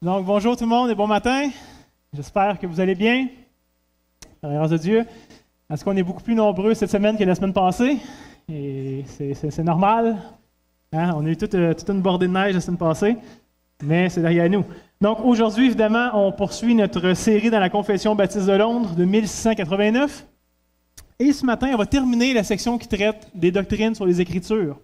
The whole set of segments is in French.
Donc, bonjour tout le monde et bon matin. J'espère que vous allez bien, par la grâce de Dieu. Est-ce qu'on est beaucoup plus nombreux cette semaine que la semaine passée? Et c'est normal. Hein? On a eu toute une bordée de neige la semaine passée, mais c'est derrière nous. Donc, aujourd'hui, évidemment, on poursuit notre série dans la Confession baptiste de Londres de 1689. Et ce matin, on va terminer la section qui traite des doctrines sur les Écritures.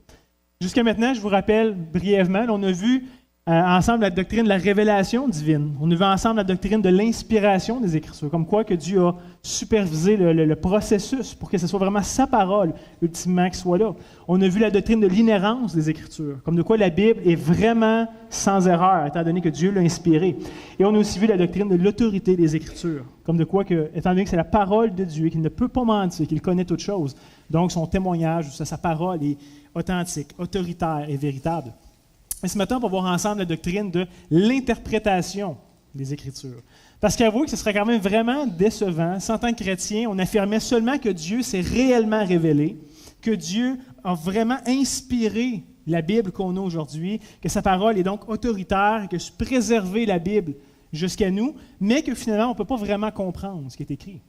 Jusqu'à maintenant, je vous rappelle brièvement, on a vu ensemble la doctrine de la révélation divine. On a vu ensemble la doctrine de l'inspiration des Écritures, comme quoi que Dieu a supervisé le processus pour que ce soit vraiment sa parole, ultimement, qui soit là. On a vu la doctrine de l'inhérence des Écritures, comme de quoi la Bible est vraiment sans erreur, étant donné que Dieu l'a inspirée. Et on a aussi vu la doctrine de l'autorité des Écritures, comme de quoi, étant donné que c'est la parole de Dieu, qu'il ne peut pas mentir, qu'il connaît toutes choses, donc son témoignage, sa parole est authentique, autoritaire et véritable. Et ce matin, on va voir ensemble la doctrine de l'interprétation des Écritures. Parce qu'avouez que ce serait quand même vraiment décevant si, en tant que chrétien, on affirmait seulement que Dieu s'est réellement révélé, que Dieu a vraiment inspiré la Bible qu'on a aujourd'hui, que sa parole est donc autoritaire, que préserver la Bible jusqu'à nous, mais que finalement, on ne peut pas vraiment comprendre ce qui est écrit.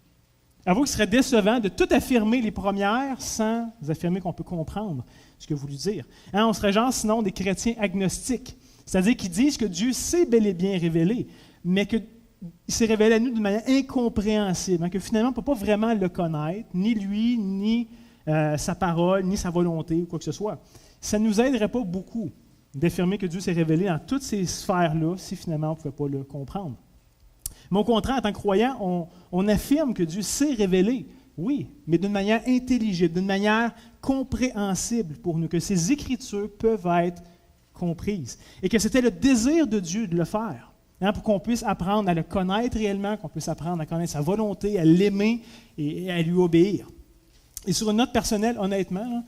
Avouez que ce serait décevant de tout affirmer les premières sans affirmer qu'on peut comprendre ce que vous voulez dire. Hein, on serait genre sinon des chrétiens agnostiques, c'est-à-dire qui disent que Dieu s'est bel et bien révélé, mais qu'il s'est révélé à nous d'une manière incompréhensible, hein, que finalement on ne peut pas vraiment le connaître, ni lui, ni sa parole, ni sa volonté, ou quoi que ce soit. Ça ne nous aiderait pas beaucoup d'affirmer que Dieu s'est révélé dans toutes ces sphères-là si finalement on ne pouvait pas le comprendre. Mais au contraire, en tant que croyant, on affirme que Dieu s'est révélé, oui, mais d'une manière intelligible, d'une manière compréhensible pour nous, que ces Écritures peuvent être comprises. Et que c'était le désir de Dieu de le faire, hein, pour qu'on puisse apprendre à le connaître réellement, qu'on puisse apprendre à connaître sa volonté, à l'aimer et à lui obéir. Et sur une note personnelle, honnêtement,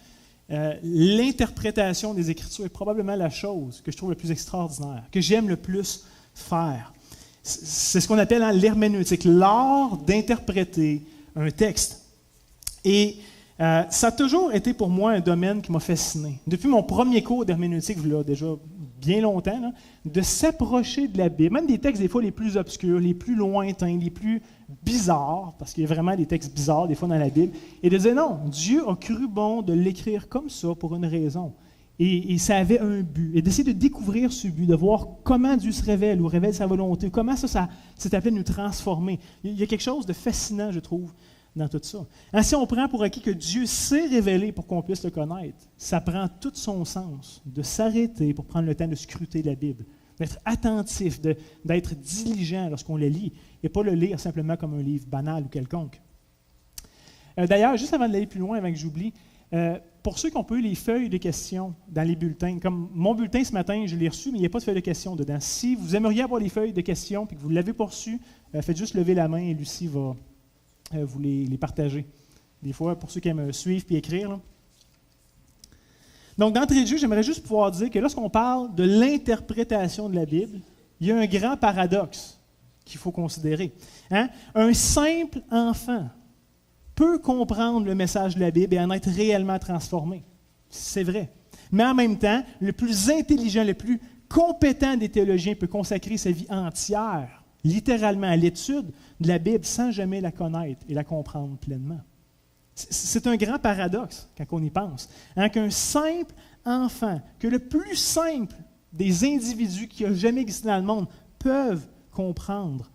l'interprétation des Écritures est probablement la chose que je trouve le plus extraordinaire, que j'aime le plus faire. C'est ce qu'on appelle l'herméneutique, l'art d'interpréter un texte. Et ça a toujours été pour moi un domaine qui m'a fasciné. Depuis mon premier cours d'herméneutique, il y a déjà bien longtemps, là, de s'approcher de la Bible, même des textes des fois les plus obscurs, les plus lointains, les plus bizarres, parce qu'il y a vraiment des textes bizarres des fois dans la Bible, et de dire non, Dieu a cru bon de l'écrire comme ça pour une raison. Et ça avait un but. Et d'essayer de découvrir ce but, de voir comment Dieu se révèle ou révèle sa volonté, comment ça s'est appelé nous transformer. Il y a quelque chose de fascinant, je trouve, dans tout ça. Hein, si on prend pour acquis que Dieu s'est révélé pour qu'on puisse le connaître, ça prend tout son sens de s'arrêter pour prendre le temps de scruter la Bible, d'être attentif, d'être diligent lorsqu'on le lit, et pas le lire simplement comme un livre banal ou quelconque. D'ailleurs, juste avant d'aller plus loin, avant que j'oublie, pour ceux qui ont pas eu les feuilles de questions dans les bulletins, comme mon bulletin ce matin, je l'ai reçu, mais il n'y a pas de feuilles de questions dedans. Si vous aimeriez avoir les feuilles de questions et que vous ne l'avez pas reçu, faites juste lever la main et Lucie va vous les partager. Des fois, pour ceux qui aiment suivre et écrire. Là. Donc, d'entrée de jeu, j'aimerais juste pouvoir dire que lorsqu'on parle de l'interprétation de la Bible, il y a un grand paradoxe qu'il faut considérer. Hein? Un simple enfant peut comprendre le message de la Bible et en être réellement transformé. C'est vrai. Mais en même temps, le plus intelligent, le plus compétent des théologiens peut consacrer sa vie entière, littéralement, à l'étude de la Bible sans jamais la connaître et la comprendre pleinement. C'est un grand paradoxe quand on y pense. Hein, qu'un simple enfant, que le plus simple des individus qui a jamais existé dans le monde peuvent comprendre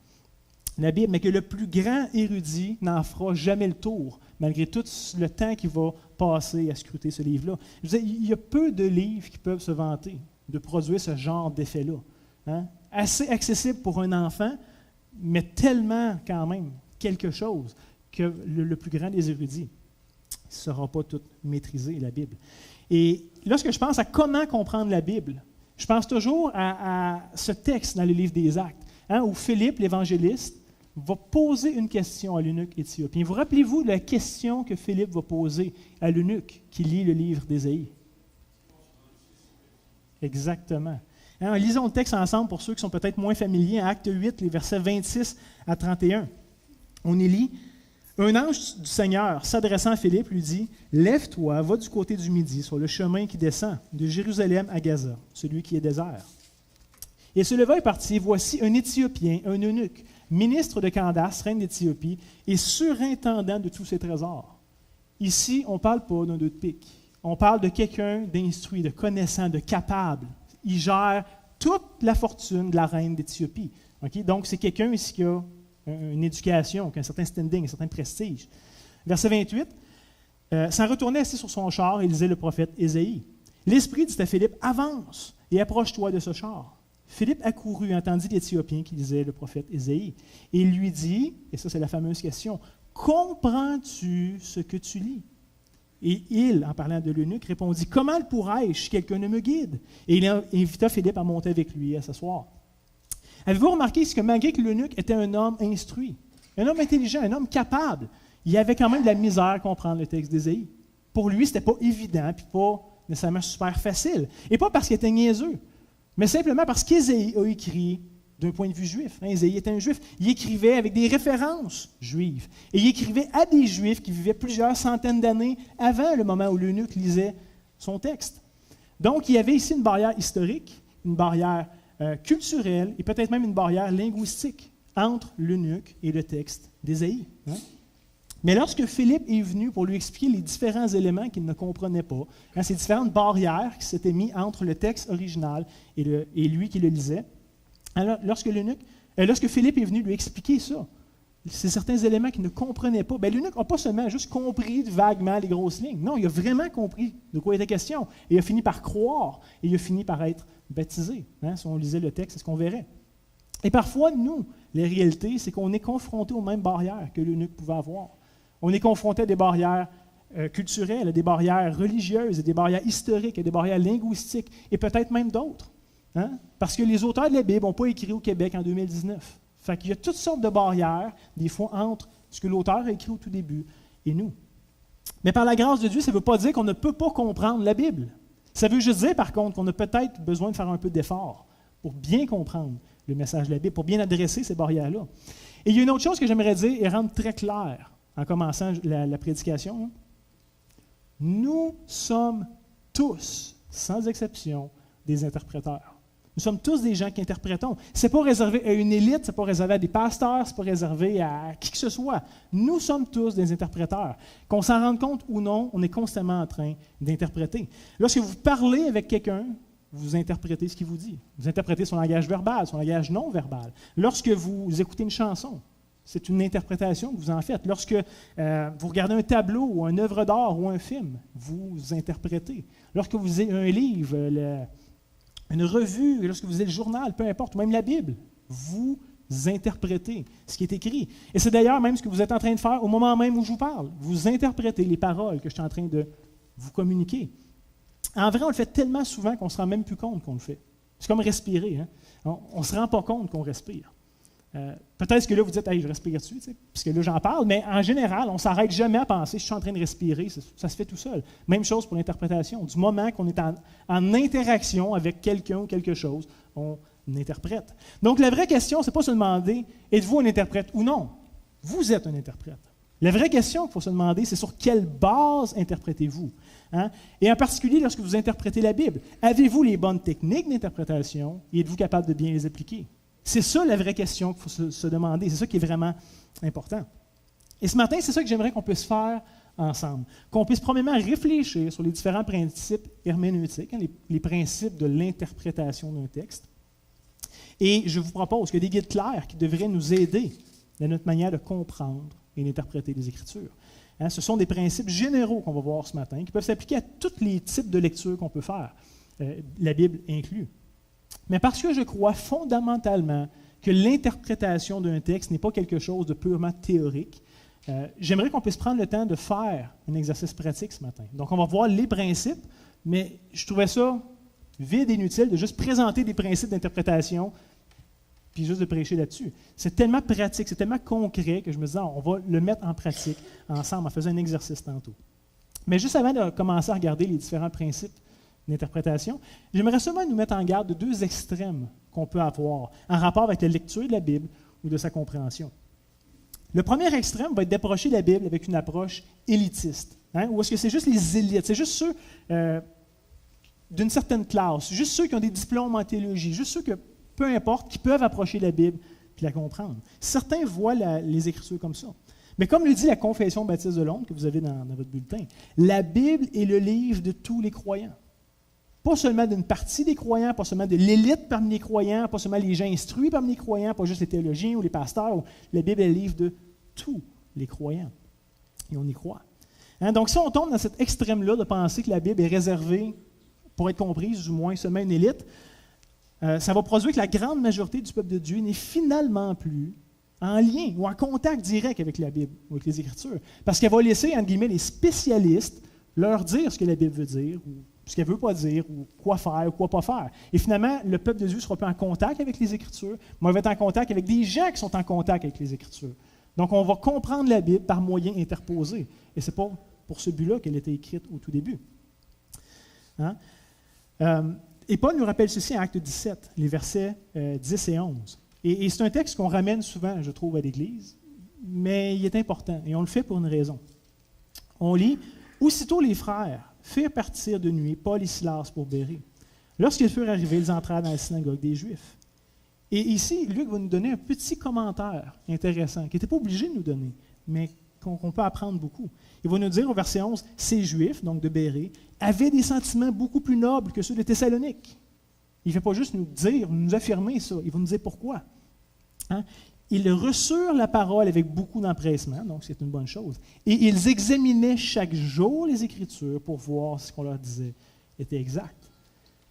la Bible, mais que le plus grand érudit n'en fera jamais le tour, malgré tout le temps qu'il va passer à scruter ce livre-là. Je veux dire, il y a peu de livres qui peuvent se vanter de produire ce genre d'effet-là. Hein? Assez accessible pour un enfant, mais tellement quand même quelque chose que le plus grand des érudits ne saura pas tout maîtriser, la Bible. Et lorsque je pense à comment comprendre la Bible, je pense toujours à ce texte dans le livre des Actes, hein, où Philippe, l'évangéliste, va poser une question à l'eunuque éthiopien. Vous rappelez-vous de la question que Philippe va poser à l'eunuque qui lit le livre d'Ésaïe? Exactement. Hein, lisons le texte ensemble pour ceux qui sont peut-être moins familiers, en Acte 8, les versets 26 à 31. On y lit « Un ange du Seigneur, s'adressant à Philippe, lui dit « Lève-toi, va du côté du midi, sur le chemin qui descend de Jérusalem à Gaza, celui qui est désert. » Et il se leva et partit. Voici un Éthiopien, un eunuque, ministre de Candace, reine d'Éthiopie, et surintendant de tous ses trésors. Ici, on ne parle pas d'un deux de pique. On parle de quelqu'un d'instruit, de connaissant, de capable. Il gère toute la fortune de la reine d'Éthiopie. Okay? Donc, c'est quelqu'un ici qui a une éducation, qui a un certain standing, un certain prestige. Verset 28, s'en retournait assis sur son char et lisait le prophète Ésaïe. L'Esprit dit à Philippe, avance et approche-toi de ce char. Philippe accourut et entendit l'Éthiopien qui lisait le prophète Ésaïe. Et il lui dit, et ça c'est la fameuse question, comprends-tu ce que tu lis? Et il, en parlant de l'eunuque, répondit, comment le pourrais-je si quelqu'un ne me guide? Et il invita Philippe à monter avec lui et à s'asseoir. Avez-vous remarqué que malgré que l'eunuque était un homme instruit, un homme intelligent, un homme capable, il avait quand même de la misère à comprendre le texte d'Ésaïe. Pour lui, ce n'était pas évident, puis pas nécessairement super facile. Et pas parce qu'il était niaiseux, mais simplement parce qu'Ésaïe a écrit d'un point de vue juif. Ésaïe était un juif. Il écrivait avec des références juives. Et il écrivait à des juifs qui vivaient plusieurs centaines d'années avant le moment où l'eunuque lisait son texte. Donc, il y avait ici une barrière historique, une barrière culturelle et peut-être même une barrière linguistique entre l'eunuque et le texte d'Ésaïe. Mais lorsque Philippe est venu pour lui expliquer les différents éléments qu'il ne comprenait pas, ces différentes barrières qui s'étaient mises entre le texte original et lui qui le lisait, alors, lorsque Philippe est venu lui expliquer ça, ces certains éléments qu'il ne comprenait pas, l'eunuque n'a pas seulement juste compris vaguement les grosses lignes. Non, il a vraiment compris de quoi il était question. Et il a fini par croire et il a fini par être baptisé. Si on lisait le texte, c'est ce qu'on verrait. Et parfois, nous, la réalité, c'est qu'on est confronté aux mêmes barrières que l'eunuque pouvait avoir. On est confronté à des barrières culturelles, à des barrières religieuses, à des barrières historiques, à des barrières linguistiques et peut-être même d'autres. Parce que les auteurs de la Bible n'ont pas écrit au Québec en 2019. Fait qu'il y a toutes sortes de barrières, des fois, entre ce que l'auteur a écrit au tout début et nous. Mais par la grâce de Dieu, ça ne veut pas dire qu'on ne peut pas comprendre la Bible. Ça veut juste dire, par contre, qu'on a peut-être besoin de faire un peu d'effort pour bien comprendre le message de la Bible, pour bien adresser ces barrières-là. Et il y a une autre chose que j'aimerais dire et rendre très claire en commençant la prédication. Nous sommes tous, sans exception, des interpréteurs. Nous sommes tous des gens qui interprétons. Ce n'est pas réservé à une élite, ce n'est pas réservé à des pasteurs, ce n'est pas réservé à qui que ce soit. Nous sommes tous des interpréteurs. Qu'on s'en rende compte ou non, on est constamment en train d'interpréter. Lorsque vous parlez avec quelqu'un, vous interprétez ce qu'il vous dit. Vous interprétez son langage verbal, son langage non verbal. Lorsque vous écoutez une chanson, c'est une interprétation que vous en faites. Lorsque vous regardez un tableau ou une œuvre d'art ou un film, vous interprétez. Lorsque vous lisez un livre, une revue, lorsque vous lisez le journal, peu importe, ou même la Bible, vous interprétez ce qui est écrit. Et c'est d'ailleurs même ce que vous êtes en train de faire au moment même où je vous parle. Vous interprétez les paroles que je suis en train de vous communiquer. En vrai, on le fait tellement souvent qu'on ne se rend même plus compte qu'on le fait. C'est comme respirer. On ne se rend pas compte qu'on respire. Peut-être que là, vous dites, hey, je respire dessus, puisque là, j'en parle, mais en général, on ne s'arrête jamais à penser, je suis en train de respirer, ça se fait tout seul. Même chose pour l'interprétation. Du moment qu'on est en interaction avec quelqu'un ou quelque chose, on interprète. Donc, la vraie question, ce n'est pas se demander, êtes-vous un interprète ou non? Vous êtes un interprète. La vraie question qu'il faut se demander, c'est sur quelle base interprétez-vous? Et en particulier, lorsque vous interprétez la Bible, avez-vous les bonnes techniques d'interprétation et êtes-vous capable de bien les appliquer? C'est ça la vraie question qu'il faut se demander. C'est ça qui est vraiment important. Et ce matin, c'est ça que j'aimerais qu'on puisse faire ensemble. Qu'on puisse premièrement réfléchir sur les différents principes herméneutiques, les principes de l'interprétation d'un texte. Et je vous propose que des guides clairs qui devraient nous aider dans notre manière de comprendre et d'interpréter les Écritures. Ce sont des principes généraux qu'on va voir ce matin, qui peuvent s'appliquer à tous les types de lectures qu'on peut faire, la Bible inclus. Mais parce que je crois fondamentalement que l'interprétation d'un texte n'est pas quelque chose de purement théorique, j'aimerais qu'on puisse prendre le temps de faire un exercice pratique ce matin. Donc, on va voir les principes, mais je trouvais ça vide et inutile de juste présenter des principes d'interprétation puis juste de prêcher là-dessus. C'est tellement pratique, c'est tellement concret que je me disais, on va le mettre en pratique ensemble en faisant un exercice tantôt. Mais juste avant de commencer à regarder les différents principes d'interprétation, j'aimerais seulement nous mettre en garde de deux extrêmes qu'on peut avoir en rapport avec la lecture de la Bible ou de sa compréhension. Le premier extrême va être d'approcher la Bible avec une approche élitiste, ou est-ce que c'est juste les élites, c'est juste ceux d'une certaine classe, juste ceux qui ont des diplômes en théologie, juste ceux que peu importe, qui peuvent approcher la Bible et la comprendre. Certains voient les Écritures comme ça. Mais comme le dit la Confession baptiste de Londres, que vous avez dans votre bulletin, la Bible est le livre de tous les croyants. Pas seulement d'une partie des croyants, pas seulement de l'élite parmi les croyants, pas seulement les gens instruits parmi les croyants, pas juste les théologiens ou les pasteurs. La Bible est le livre de tous les croyants. Et on y croit. Donc, si on tombe dans cet extrême-là de penser que la Bible est réservée, pour être comprise, du moins seulement une élite, ça va produire que la grande majorité du peuple de Dieu n'est finalement plus en lien ou en contact direct avec la Bible ou avec les Écritures. Parce qu'elle va laisser, entre guillemets, les spécialistes leur dire ce que la Bible veut dire, ou ce qu'elle ne veut pas dire, ou quoi faire, ou quoi pas faire. Et finalement, le peuple de Dieu ne sera plus en contact avec les Écritures, mais on va être en contact avec des gens qui sont en contact avec les Écritures. Donc, on va comprendre la Bible par moyens interposés. Et ce n'est pas pour ce but-là qu'elle a été écrite au tout début. Hein? Et Paul nous rappelle ceci en Acte 17, les versets 10 et 11. Et c'est un texte qu'on ramène souvent, je trouve, à l'Église, mais il est important, et on le fait pour une raison. On lit « Aussitôt les frères firent partir de nuit Paul et Silas pour Bérée. Lorsqu'ils furent arrivés, ils entrèrent dans la synagogue des Juifs. » Et ici, Luc va nous donner un petit commentaire intéressant, qu'il n'était pas obligé de nous donner, mais qu'on peut apprendre beaucoup. Il va nous dire au verset 11, « Ces Juifs, donc de Bérée, avaient des sentiments beaucoup plus nobles que ceux de Thessalonique. » Il ne fait pas juste nous dire, nous affirmer ça, il va nous dire pourquoi. Hein? Ils reçurent la parole avec beaucoup d'empressement, donc c'est une bonne chose, et ils examinaient chaque jour les Écritures pour voir si ce qu'on leur disait était exact.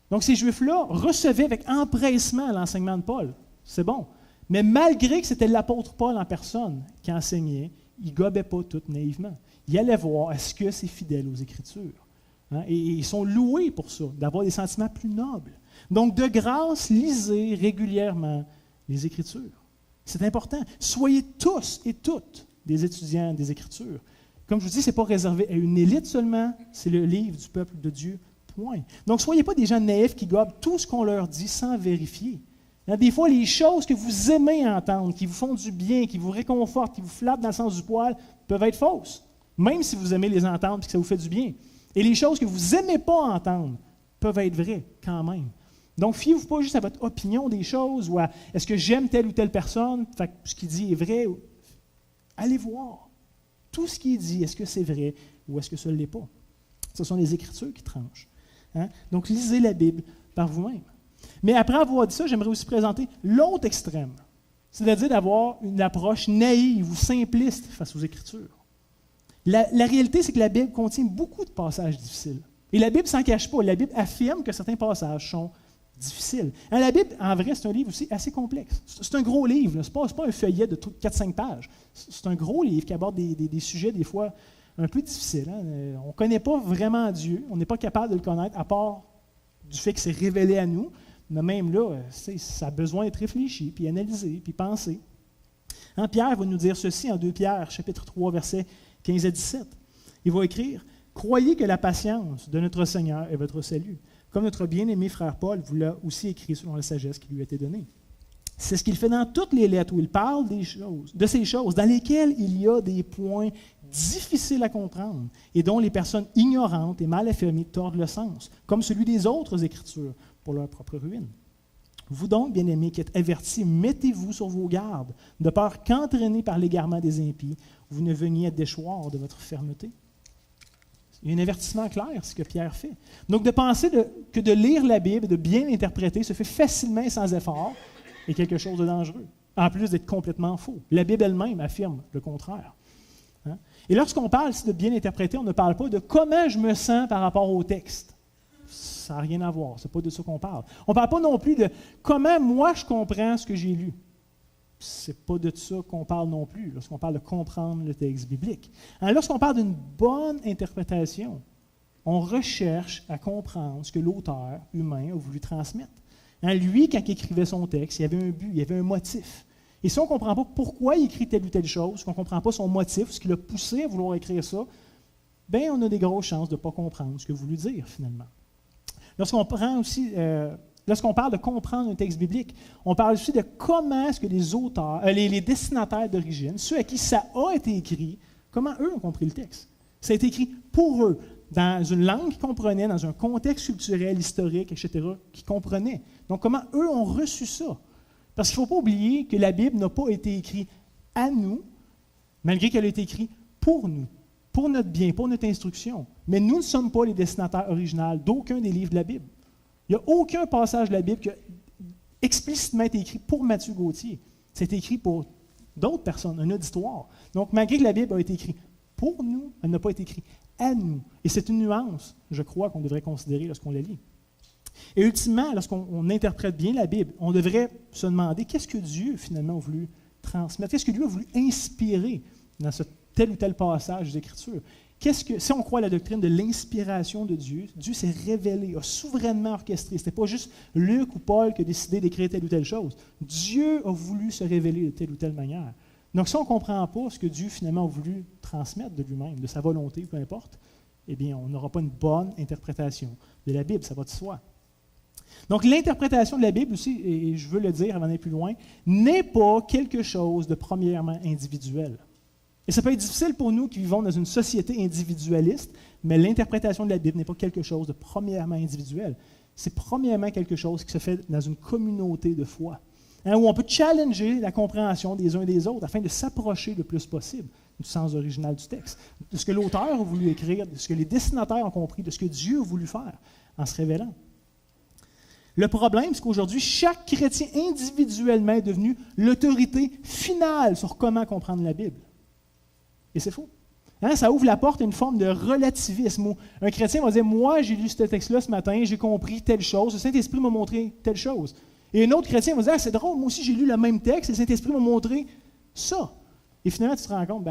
Donc ces Juifs-là recevaient avec empressement l'enseignement de Paul, c'est bon, mais malgré que c'était l'apôtre Paul en personne qui enseignait, il ne gobait pas tout naïvement. Il allait voir, est-ce que c'est fidèle aux Écritures? Hein? Et ils sont loués pour ça, d'avoir des sentiments plus nobles. Donc, de grâce, lisez régulièrement les Écritures. C'est important. Soyez tous et toutes des étudiants des Écritures. Comme je vous dis, ce n'est pas réservé à une élite seulement, c'est le livre du peuple de Dieu, point. Donc, ne soyez pas des gens naïfs qui gobent tout ce qu'on leur dit sans vérifier. Des fois, les choses que vous aimez entendre, qui vous font du bien, qui vous réconfortent, qui vous flattent dans le sens du poil, peuvent être fausses, même si vous aimez les entendre et que ça vous fait du bien. Et les choses que vous n'aimez pas entendre peuvent être vraies quand même. Donc, fiez-vous pas juste à votre opinion des choses ou à est-ce que j'aime telle ou telle personne, fait que ce qu'il dit est vrai. Allez voir. Tout ce qu'il dit, est-ce que c'est vrai ou est-ce que ce ne l'est pas? Ce sont les Écritures qui tranchent. Hein? Donc, lisez la Bible par vous-même. Mais après avoir dit ça, j'aimerais aussi présenter l'autre extrême, c'est-à-dire d'avoir une approche naïve ou simpliste face aux Écritures. La réalité, c'est que la Bible contient beaucoup de passages difficiles. Et la Bible ne s'en cache pas. La Bible affirme que certains passages sont difficiles. Hein, la Bible, en vrai, c'est un livre aussi assez complexe. C'est un gros livre. Ce n'est pas un feuillet de 4-5 pages. C'est un gros livre qui aborde des sujets, des fois, un peu difficiles. Hein. On ne connaît pas vraiment Dieu. On n'est pas capable de le connaître, à part du fait que c'est révélé à nous. Mais même là, ça a besoin d'être réfléchi, puis analysé, puis pensé. Hein, Pierre va nous dire ceci en 2 Pierre, chapitre 3, versets 15 à 17. Il va écrire « Croyez que la patience de notre Seigneur est votre salut. Comme notre bien-aimé frère Paul vous l'a aussi écrit selon la sagesse qui lui a été donnée. C'est ce qu'il fait dans toutes les lettres où il parle de ces choses dans lesquelles il y a des points difficiles à comprendre et dont les personnes ignorantes et mal affirmées tordent le sens, comme celui des autres Écritures pour leur propre ruine. Vous donc, bien-aimés, qui êtes avertis, mettez-vous sur vos gardes, de peur qu'entraînés par l'égarement des impies, vous ne veniez à déchoir de votre fermeté. » Il y a un avertissement clair, ce que Pierre fait. Donc, de penser que de lire la Bible et de bien l'interpréter se fait facilement et sans effort est quelque chose de dangereux, en plus d'être complètement faux. La Bible elle-même affirme le contraire. Hein? Et lorsqu'on parle ici de bien interpréter, on ne parle pas de comment je me sens par rapport au texte. Ça n'a rien à voir, ce n'est pas de ça qu'on parle. On ne parle pas non plus de comment moi je comprends ce que j'ai lu. Ce n'est pas de ça qu'on parle non plus, lorsqu'on parle de comprendre le texte biblique. Alors, lorsqu'on parle d'une bonne interprétation, on recherche à comprendre ce que l'auteur humain a voulu transmettre. Hein, lui, quand il écrivait son texte, il y avait un but, il y avait un motif. Et si on ne comprend pas pourquoi il écrit telle ou telle chose, qu'on ne comprend pas son motif, ce qui l'a poussé à vouloir écrire ça, bien, on a des grosses chances de ne pas comprendre ce qu'il a voulu dire, finalement. Lorsqu'on parle de comprendre un texte biblique, on parle aussi de comment est-ce que les auteurs, les destinataires d'origine, ceux à qui ça a été écrit, comment eux ont compris le texte. Ça a été écrit pour eux, dans une langue qu'ils comprenaient, dans un contexte culturel, historique, etc., qu'ils comprenaient. Donc, comment eux ont reçu ça? Parce qu'il ne faut pas oublier que la Bible n'a pas été écrite à nous, malgré qu'elle a été écrite pour nous, pour notre bien, pour notre instruction. Mais nous ne sommes pas les destinataires originaux d'aucun des livres de la Bible. Il n'y a aucun passage de la Bible qui a explicitement été écrit pour Mathieu Gauthier. C'est écrit pour d'autres personnes, un auditoire. Donc, malgré que la Bible a été écrite pour nous, elle n'a pas été écrite à nous. Et c'est une nuance, je crois, qu'on devrait considérer lorsqu'on la lit. Et ultimement, lorsqu'on interprète bien la Bible, on devrait se demander qu'est-ce que Dieu, finalement, a voulu transmettre, qu'est-ce que Dieu a voulu inspirer dans ce tel ou tel passage d'Écriture. Si on croit à la doctrine de l'inspiration de Dieu, Dieu s'est révélé, a souverainement orchestré. Ce n'était pas juste Luc ou Paul qui a décidé d'écrire telle ou telle chose. Dieu a voulu se révéler de telle ou telle manière. Donc, si on ne comprend pas ce que Dieu finalement a voulu transmettre de lui-même, de sa volonté, peu importe, eh bien, on n'aura pas une bonne interprétation de la Bible, ça va de soi. Donc, l'interprétation de la Bible aussi, et je veux le dire avant d'aller plus loin, n'est pas quelque chose de premièrement individuel. Et ça peut être difficile pour nous qui vivons dans une société individualiste, mais l'interprétation de la Bible n'est pas quelque chose de premièrement individuel. C'est premièrement quelque chose qui se fait dans une communauté de foi, où on peut challenger la compréhension des uns et des autres afin de s'approcher le plus possible du sens original du texte, de ce que l'auteur a voulu écrire, de ce que les destinataires ont compris, de ce que Dieu a voulu faire en se révélant. Le problème, c'est qu'aujourd'hui, chaque chrétien individuellement est devenu l'autorité finale sur comment comprendre la Bible. Et c'est faux. Ça ouvre la porte à une forme de relativisme où un chrétien va dire « Moi, j'ai lu ce texte-là ce matin, j'ai compris telle chose, le Saint-Esprit m'a montré telle chose. » Et un autre chrétien va dire « C'est drôle, moi aussi j'ai lu le même texte et le Saint-Esprit m'a montré ça. » Et finalement, tu te rends compte,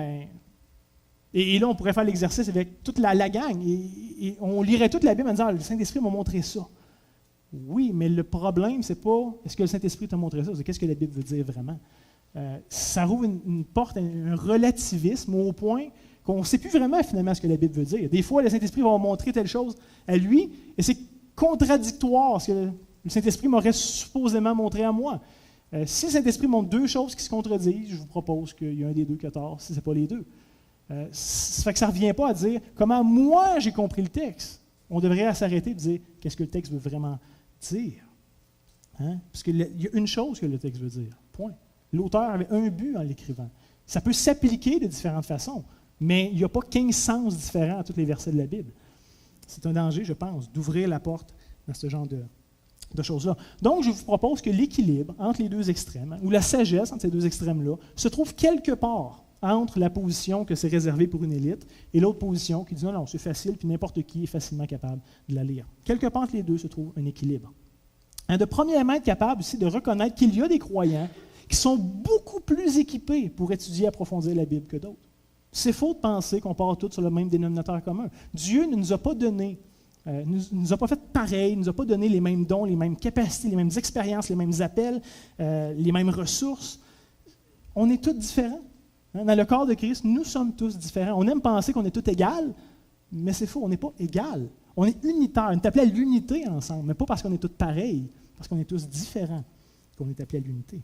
et là, on pourrait faire l'exercice avec toute la gang, et on lirait toute la Bible en disant « Le Saint-Esprit m'a montré ça. » Oui, mais le problème, c'est pas est-ce que le Saint-Esprit t'a montré ça, c'est qu'est-ce que la Bible veut dire vraiment. Ça rouvre une porte à un relativisme au point qu'on ne sait plus vraiment finalement ce que la Bible veut dire. Des fois, le Saint-Esprit va montrer telle chose à lui, et c'est contradictoire à ce que le Saint-Esprit m'aurait supposément montré à moi. Si le Saint-Esprit montre deux choses qui se contredisent, je vous propose qu'il y a un des deux qui a tort, si ce n'est pas les deux. Ça fait que ça ne revient pas à dire comment moi j'ai compris le texte. On devrait s'arrêter et dire qu'est-ce que le texte veut vraiment dire. Parce qu'il y a une chose que le texte veut dire. Point. L'auteur avait un but en l'écrivant. Ça peut s'appliquer de différentes façons, mais il n'y a pas 15 sens différents à tous les versets de la Bible. C'est un danger, je pense, d'ouvrir la porte dans ce genre de choses-là. Donc, je vous propose que l'équilibre entre les deux extrêmes, ou la sagesse entre ces deux extrêmes-là, se trouve quelque part entre la position que c'est réservé pour une élite et l'autre position qui dit non, c'est facile, puis n'importe qui est facilement capable de la lire. Quelque part entre les deux se trouve un équilibre. De premièrement, être capable aussi de reconnaître qu'il y a des croyants qui sont beaucoup plus équipés pour étudier et approfondir la Bible que d'autres. C'est faux de penser qu'on part tous sur le même dénominateur commun. Dieu ne nous a pas donné, nous a pas fait pareil, ne nous a pas donné les mêmes dons, les mêmes capacités, les mêmes expériences, les mêmes appels, les mêmes ressources. On est tous différents. Dans le corps de Christ, nous sommes tous différents. On aime penser qu'on est tous égaux, mais c'est faux, on n'est pas égaux. On est unitaires, on est appelés à l'unité ensemble, mais pas parce qu'on est tous pareils, parce qu'on est tous différents qu'on est appelés à l'unité.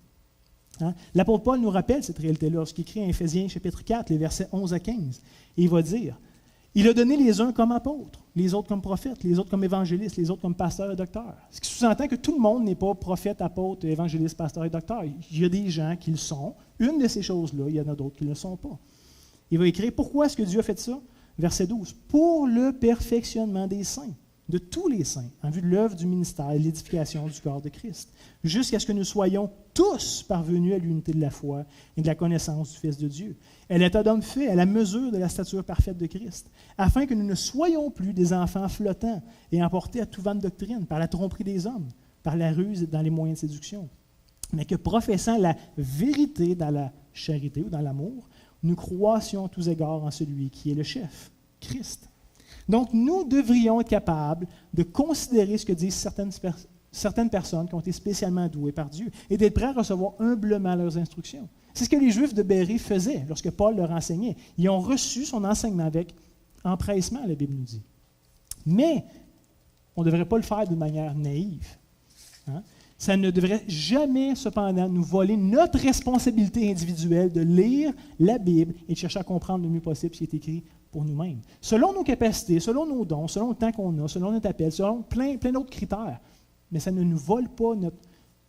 L'apôtre Paul nous rappelle cette réalité-là lorsqu'il écrit en Éphésiens chapitre 4, les versets 11 à 15. Et il va dire, « Il a donné les uns comme apôtres, les autres comme prophètes, les autres comme évangélistes, les autres comme pasteurs et docteurs. » Ce qui sous-entend que tout le monde n'est pas prophète, apôtre, évangéliste, pasteur et docteur. Il y a des gens qui le sont. Une de ces choses-là, il y en a d'autres qui ne le sont pas. Il va écrire, « Pourquoi est-ce que Dieu a fait ça? » Verset 12, « Pour le perfectionnement des saints, de tous les saints, en vue de l'œuvre du ministère et de l'édification du corps de Christ, jusqu'à ce que nous soyons tous parvenus à l'unité de la foi et de la connaissance du Fils de Dieu. Elle est à d'homme fait à la mesure de la stature parfaite de Christ, afin que nous ne soyons plus des enfants flottants et emportés à tout vent de doctrine par la tromperie des hommes, par la ruse et dans les moyens de séduction, mais que professant la vérité dans la charité ou dans l'amour, nous croissions à tous égards en celui qui est le chef, Christ. » Donc, nous devrions être capables de considérer ce que disent certaines personnes qui ont été spécialement douées par Dieu et d'être prêts à recevoir humblement leurs instructions. C'est ce que les Juifs de Bérée faisaient lorsque Paul leur enseignait. Ils ont reçu son enseignement avec empressement, la Bible nous dit. Mais on ne devrait pas le faire de manière naïve. Ça ne devrait jamais, cependant, nous voler notre responsabilité individuelle de lire la Bible et de chercher à comprendre le mieux possible ce qui est écrit pour nous-mêmes. Selon nos capacités, selon nos dons, selon le temps qu'on a, selon notre appel, selon plein d'autres critères. Mais ça ne nous vole pas notre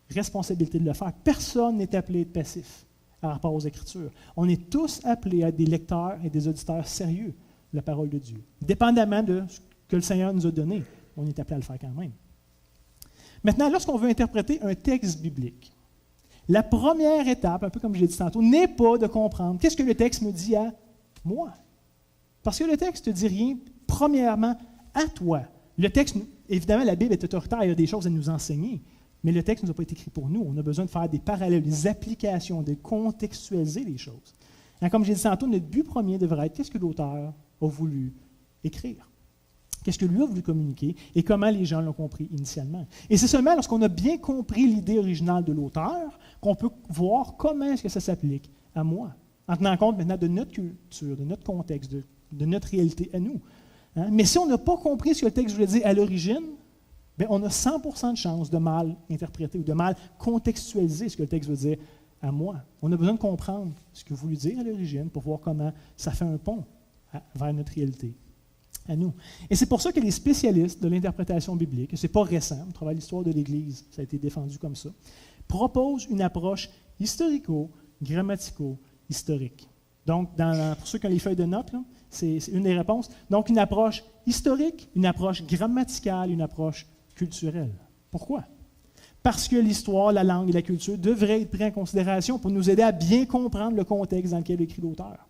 responsabilité de le faire. Personne n'est appelé à être passif par rapport aux Écritures. On est tous appelés à être des lecteurs et des auditeurs sérieux de la parole de Dieu. Dépendamment de ce que le Seigneur nous a donné, on est appelé à le faire quand même. Maintenant, lorsqu'on veut interpréter un texte biblique, la première étape, un peu comme je l'ai dit tantôt, n'est pas de comprendre qu'est-ce que le texte me dit à moi. Parce que le texte ne te dit rien, premièrement, à toi. Le texte, évidemment, la Bible est autoritaire, il y a des choses à nous enseigner, mais le texte ne nous a pas été écrit pour nous. On a besoin de faire des parallèles, des applications, de contextualiser les choses. Et comme j'ai dit tantôt, notre but premier devrait être qu'est-ce que l'auteur a voulu écrire. Qu'est-ce que lui a voulu communiquer et comment les gens l'ont compris initialement. Et c'est seulement lorsqu'on a bien compris l'idée originale de l'auteur qu'on peut voir comment est-ce que ça s'applique à moi, en tenant compte maintenant de notre culture, de notre contexte, de notre réalité à nous. Hein? Mais si on n'a pas compris ce que le texte voulait dire à l'origine, bien, on a 100% de chance de mal interpréter ou de mal contextualiser ce que le texte veut dire à moi. On a besoin de comprendre ce qu'il voulait dire à l'origine pour voir comment ça fait un pont vers notre réalité à nous. Et c'est pour ça que les spécialistes de l'interprétation biblique, et ce n'est pas récent, on travaille l'histoire de l'Église, ça a été défendu comme ça, proposent une approche historico-grammatico-historique. Donc, pour ceux qui ont les feuilles de notes, là, c'est une des réponses. Donc, une approche historique, une approche grammaticale, une approche culturelle. Pourquoi? Parce que l'histoire, la langue et la culture devraient être prises en considération pour nous aider à bien comprendre le contexte dans lequel écrit l'auteur.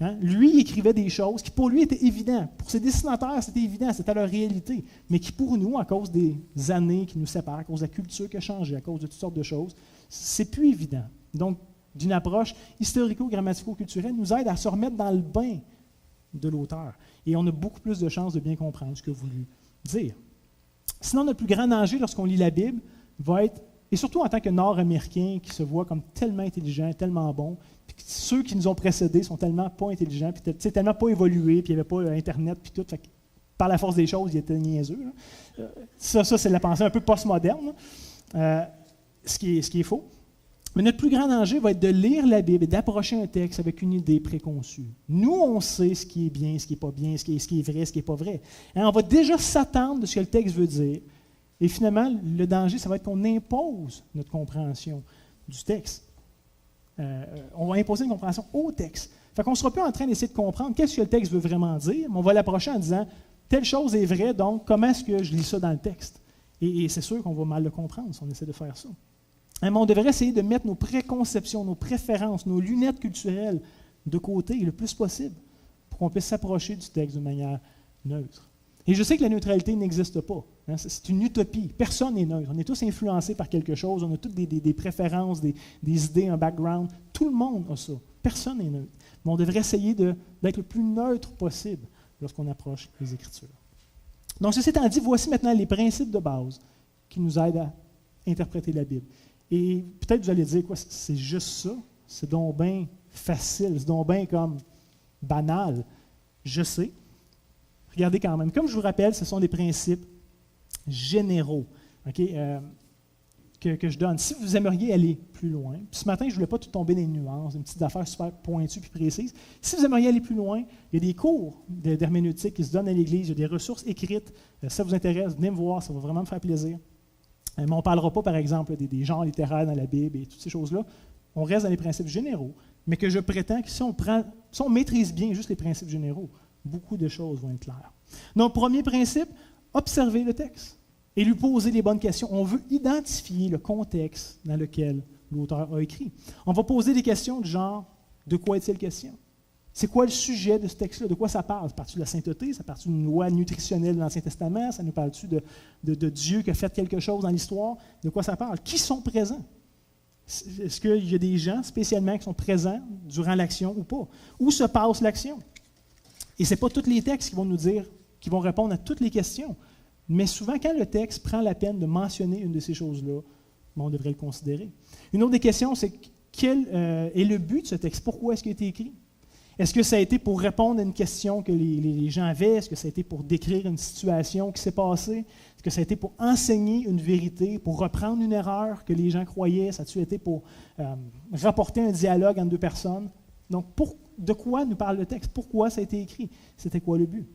Hein? Lui, il écrivait des choses qui, pour lui, étaient évidentes. Pour ses destinataires, c'était évident, c'était leur réalité. Mais qui, pour nous, à cause des années qui nous séparent, à cause de la culture qui a changé, à cause de toutes sortes de choses, c'est plus évident. Donc, d'une approche historico-grammatico-culturelle, nous aide à se remettre dans le bain de l'auteur. Et on a beaucoup plus de chances de bien comprendre ce qu'il a voulu dire. Sinon, notre plus grand danger lorsqu'on lit la Bible va être, et surtout en tant que Nord-Américain qui se voit comme tellement intelligent, tellement bon, puis ceux qui nous ont précédés sont tellement pas intelligents, puis tellement pas évolués, puis il n'y avait pas Internet, puis tout, fait que, par la force des choses, ils étaient niaiseux. Ça, c'est la pensée un peu postmoderne, ce qui est faux. Mais notre plus grand danger va être de lire la Bible et d'approcher un texte avec une idée préconçue. Nous, on sait ce qui est bien, ce qui n'est pas bien, ce qui est vrai, ce qui n'est pas vrai. Hein, on va déjà s'attendre de ce que le texte veut dire. Et finalement, le danger, ça va être qu'on impose notre compréhension du texte. On va imposer une compréhension au texte. Fait qu'on ne sera plus en train d'essayer de comprendre qu'est-ce que le texte veut vraiment dire, mais on va l'approcher en disant « telle chose est vraie, donc comment est-ce que je lis ça dans le texte? » Et c'est sûr qu'on va mal le comprendre si on essaie de faire ça. Mais on devrait essayer de mettre nos préconceptions, nos préférences, nos lunettes culturelles de côté le plus possible pour qu'on puisse s'approcher du texte de manière neutre. Et je sais que la neutralité n'existe pas. Hein, c'est une utopie. Personne n'est neutre. On est tous influencés par quelque chose. On a toutes des préférences, des idées, un background. Tout le monde a ça. Personne n'est neutre. Mais on devrait essayer d'être le plus neutre possible lorsqu'on approche les Écritures. Donc, ceci étant dit, voici maintenant les principes de base qui nous aident à interpréter la Bible. Et peut-être vous allez dire, quoi, c'est juste ça? C'est donc bien facile, c'est donc bien comme banal. Je sais. Regardez quand même. Comme je vous rappelle, ce sont des principes généraux que je donne. Si vous aimeriez aller plus loin, puis ce matin, je ne voulais pas tout tomber dans les nuances, une petite affaire super pointue puis précise. Si vous aimeriez aller plus loin, il y a des cours d'herméneutique qui se donnent à l'Église, il y a des ressources écrites. Si ça vous intéresse, venez me voir, ça va vraiment me faire plaisir. Mais on ne parlera pas, par exemple, des genres littéraires dans la Bible et toutes ces choses-là. On reste dans les principes généraux, mais que je prétends que si on maîtrise bien juste les principes généraux, beaucoup de choses vont être claires. Donc, premier principe, observer le texte et lui poser les bonnes questions. On veut identifier le contexte dans lequel l'auteur a écrit. On va poser des questions du genre, de quoi est-il question? C'est quoi le sujet de ce texte-là? De quoi ça parle? Ça parle-tu de la sainteté? Ça parle-tu d'une loi nutritionnelle de l'Ancien Testament? Ça nous parle-tu de Dieu qui a fait quelque chose dans l'histoire? De quoi ça parle? Qui sont présents? Est-ce qu'il y a des gens spécialement qui sont présents durant l'action ou pas? Où se passe l'action? Et ce n'est pas tous les textes qui vont nous dire, qui vont répondre à toutes les questions. Mais souvent, quand le texte prend la peine de mentionner une de ces choses-là, on devrait le considérer. Une autre des questions, c'est quel est le but de ce texte? Pourquoi est-ce qu'il a été écrit? Est-ce que ça a été pour répondre à une question que les gens avaient? Est-ce que ça a été pour décrire une situation qui s'est passée? Est-ce que ça a été pour enseigner une vérité, pour reprendre une erreur que les gens croyaient? Ça a-t-il été pour rapporter un dialogue entre deux personnes? Donc, de quoi nous parle le texte, pourquoi ça a été écrit, c'était quoi le but.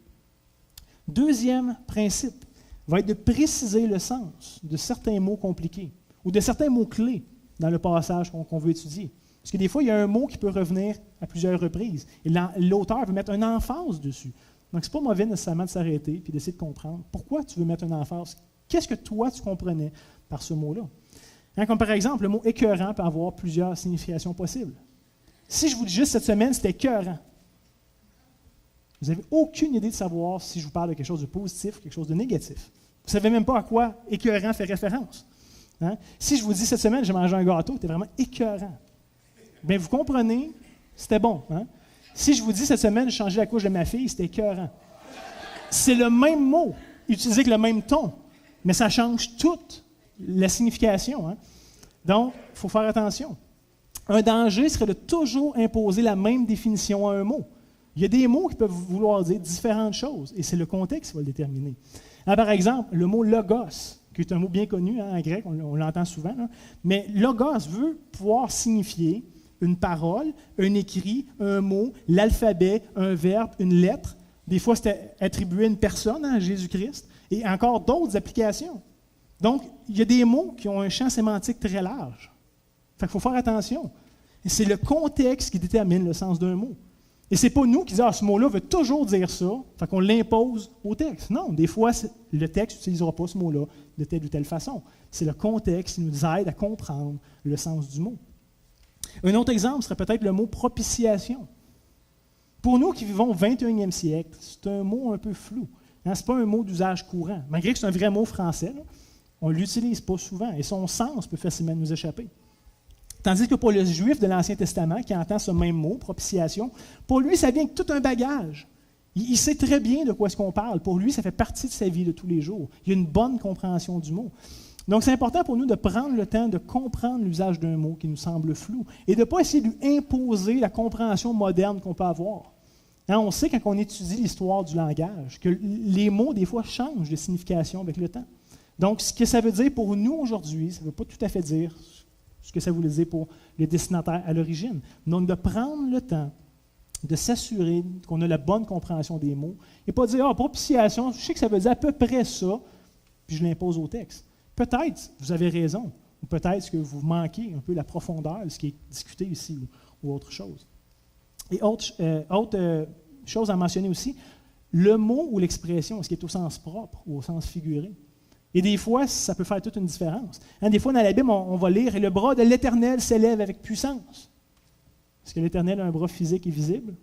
Deuxième principe va être de préciser le sens de certains mots compliqués ou de certains mots-clés dans le passage qu'on veut étudier. Parce que des fois, il y a un mot qui peut revenir à plusieurs reprises et l'auteur veut mettre une emphase dessus. Donc, ce n'est pas mauvais nécessairement de s'arrêter et d'essayer de comprendre pourquoi tu veux mettre une emphase. Qu'est-ce que toi, tu comprenais par ce mot-là? Hein, comme par exemple, le mot « écœurant » peut avoir plusieurs significations possibles. Si je vous dis juste cette semaine, c'était écœurant. Vous n'avez aucune idée de savoir si je vous parle de quelque chose de positif ou quelque chose de négatif. Vous ne savez même pas à quoi écœurant fait référence. Hein? Si je vous dis cette semaine, j'ai mangé un gâteau, c'était vraiment écœurant. Bien, vous comprenez, c'était bon. Hein? Si je vous dis cette semaine, j'ai changé la couche de ma fille, c'était écœurant. C'est le même mot, utilisé avec le même ton, mais ça change toute la signification. Hein? Donc, il faut faire attention. Un danger serait de toujours imposer la même définition à un mot. Il y a des mots qui peuvent vouloir dire différentes choses, et c'est le contexte qui va le déterminer. Alors, par exemple, le mot « logos », qui est un mot bien connu hein, en grec, on l'entend souvent, hein, mais « logos » veut pouvoir signifier une parole, un écrit, un mot, l'alphabet, un verbe, une lettre. Des fois, c'était attribué à une personne, à Jésus-Christ, et encore d'autres applications. Donc, il y a des mots qui ont un champ sémantique très large. Fait qu'il faut faire attention. Et c'est le contexte qui détermine le sens d'un mot. Et ce n'est pas nous qui disons « Ah, ce mot-là veut toujours dire ça », fait qu'on l'impose au texte. Non, des fois, le texte n'utilisera pas ce mot-là de telle ou telle façon. C'est le contexte qui nous aide à comprendre le sens du mot. Un autre exemple serait peut-être le mot « propitiation ». Pour nous qui vivons au 21e siècle, c'est un mot un peu flou. Hein, ce n'est pas un mot d'usage courant. Malgré que c'est un vrai mot français, là, on ne l'utilise pas souvent et son sens peut facilement nous échapper. Tandis que pour le juif de l'Ancien Testament, qui entend ce même mot, propitiation, pour lui, ça vient avec tout un bagage. Il sait très bien de quoi est-ce qu'on parle. Pour lui, ça fait partie de sa vie de tous les jours. Il y a une bonne compréhension du mot. Donc, c'est important pour nous de prendre le temps de comprendre l'usage d'un mot qui nous semble flou et de ne pas essayer de lui imposer la compréhension moderne qu'on peut avoir. Hein, on sait quand on étudie l'histoire du langage que les mots, des fois, changent de signification avec le temps. Donc, ce que ça veut dire pour nous aujourd'hui, ça ne veut pas tout à fait dire ce que ça voulait dire pour les destinataires à l'origine. Donc, de prendre le temps de s'assurer qu'on a la bonne compréhension des mots et pas dire « Ah, propitiation, je sais que ça veut dire à peu près ça, puis je l'impose au texte. » Peut-être, vous avez raison, ou peut-être que vous manquez un peu la profondeur de ce qui est discuté ici ou autre chose. Et autre chose à mentionner aussi, le mot ou l'expression, est-ce qu'il est au sens propre ou au sens figuré? Et des fois, ça peut faire toute une différence. Hein, des fois, dans la Bible, on va lire « Et le bras de l'Éternel s'élève avec puissance ». Est-ce que l'Éternel a un bras physique et visible?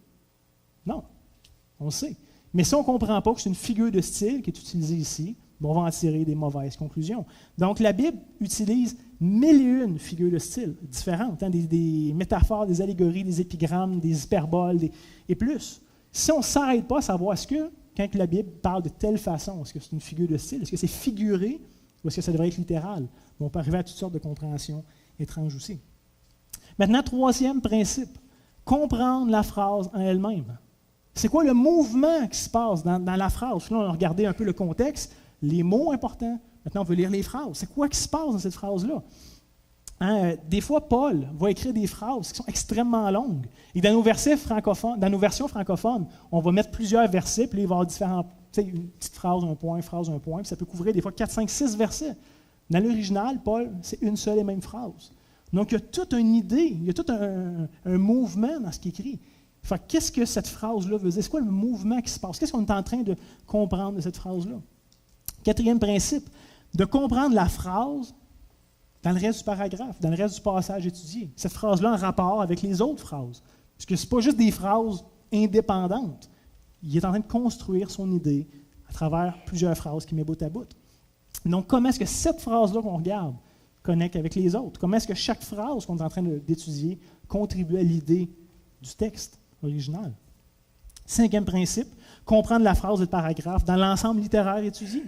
Non, on le sait. Mais si on ne comprend pas que c'est une figure de style qui est utilisée ici, on va en tirer des mauvaises conclusions. Donc, la Bible utilise 1001 figures de style différentes, hein, des métaphores, des allégories, des épigrammes, des hyperboles et plus. Si on ne s'arrête pas à savoir, est-ce que, quand la Bible parle de telle façon, est-ce que c'est une figure de style, est-ce que c'est figuré ou est-ce que ça devrait être littéral? On peut arriver à toutes sortes de compréhensions étranges aussi. Maintenant, troisième principe, comprendre la phrase en elle-même. C'est quoi le mouvement qui se passe dans la phrase? Là, on a regardé un peu le contexte, les mots importants. Maintenant, on veut lire les phrases. C'est quoi qui se passe dans cette phrase-là? Hein, des fois, Paul va écrire des phrases qui sont extrêmement longues. Et dans nos versions francophones, on va mettre plusieurs versets, puis il va y avoir différents, une petite phrase, un point, puis ça peut couvrir des fois 4, 5, 6 versets. Dans l'original, Paul, c'est une seule et même phrase. Donc, il y a toute une idée, il y a tout un mouvement dans ce qu'il écrit. Fait, qu'est-ce que cette phrase-là veut dire? C'est quoi le mouvement qui se passe? Qu'est-ce qu'on est en train de comprendre de cette phrase-là? Quatrième principe, de comprendre la phrase dans le reste du paragraphe, dans le reste du passage étudié. Cette phrase-là en rapport avec les autres phrases. Parce que ce n'est pas juste des phrases indépendantes. Il est en train de construire son idée à travers plusieurs phrases qui met bout à bout. Donc, comment est-ce que cette phrase-là qu'on regarde connecte avec les autres? Comment est-ce que chaque phrase qu'on est en train d'étudier contribue à l'idée du texte original? Cinquième principe, comprendre la phrase et le paragraphe dans l'ensemble littéraire étudié.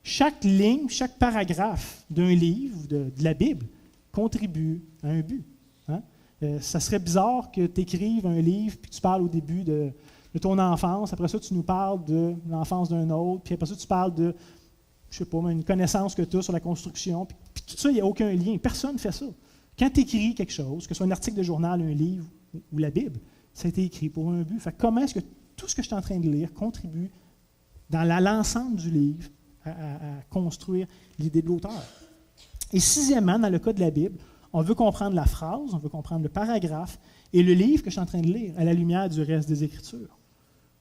Chaque ligne, chaque paragraphe d'un livre, de la Bible, contribue à un but. Hein? Ça serait bizarre que tu écrives un livre puis que tu parles au début de ton enfance, après ça tu nous parles de l'enfance d'un autre, puis après ça tu parles de, je sais pas, une connaissance que tu as sur la construction, puis tout ça, il n'y a aucun lien. Personne ne fait ça. Quand tu écris quelque chose, que ce soit un article de journal, un livre ou la Bible, Ça a été écrit pour un but. Fait que comment est-ce que tout ce que je suis en train de lire contribue dans l'ensemble du livre à construire l'idée de l'auteur? Et sixièmement, dans le cas de la Bible, on veut comprendre la phrase, on veut comprendre le paragraphe et le livre que je suis en train de lire à la lumière du reste des Écritures.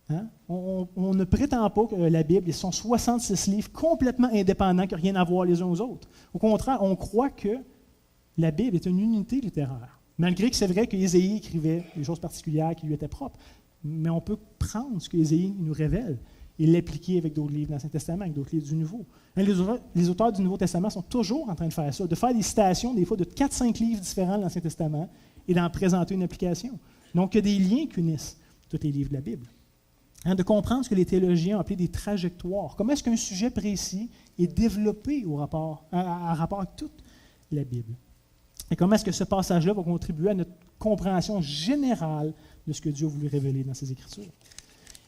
Hein? On ne prétend pas que la Bible, ce sont 66 livres complètement indépendants qui n'ont rien à voir les uns aux autres. Au contraire, on croit que la Bible est une unité littéraire. Malgré que c'est vrai qu'Ésaïe écrivait des choses particulières qui lui étaient propres, mais on peut prendre ce qu'Ésaïe nous révèle et l'appliquer avec d'autres livres dans l'Ancien Testament, avec d'autres livres du Nouveau. Les auteurs du Nouveau Testament sont toujours en train de faire ça, de faire des citations, des fois de 4-5 livres différents de l'Ancien Testament et d'en présenter une application. Donc, il y a des liens qui unissent tous les livres de la Bible. Hein, de comprendre ce que les théologiens ont appelé des trajectoires. Comment est-ce qu'un sujet précis est développé en rapport avec toute la Bible? Et comment est-ce que ce passage-là va contribuer à notre compréhension générale de ce que Dieu a voulu révéler dans ses Écritures?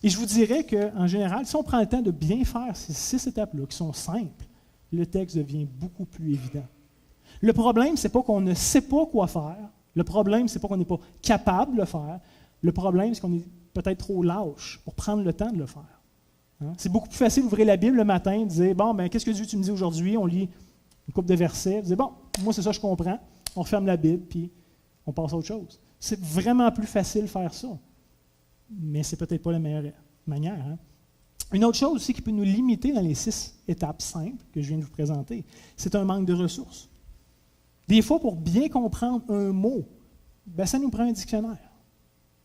Et je vous dirais qu'en général, si on prend le temps de bien faire ces 6 étapes-là, qui sont simples, le texte devient beaucoup plus évident. Le problème, ce n'est pas qu'on ne sait pas quoi faire. Le problème, ce n'est pas qu'on n'est pas capable de le faire. Le problème, c'est qu'on est peut-être trop lâche pour prendre le temps de le faire. Hein? C'est beaucoup plus facile d'ouvrir la Bible le matin et de dire, bon, ben, qu'est-ce que Dieu tu me dis aujourd'hui? On lit une couple de versets. Vous dites, bon, moi, c'est ça, je comprends. On referme la Bible, puis on passe à autre chose. C'est vraiment plus facile de faire ça. Mais ce n'est peut-être pas la meilleure manière. Hein? Une autre chose aussi qui peut nous limiter dans les 6 étapes simples que je viens de vous présenter, c'est un manque de ressources. Des fois, pour bien comprendre un mot, ben, ça nous prend un dictionnaire.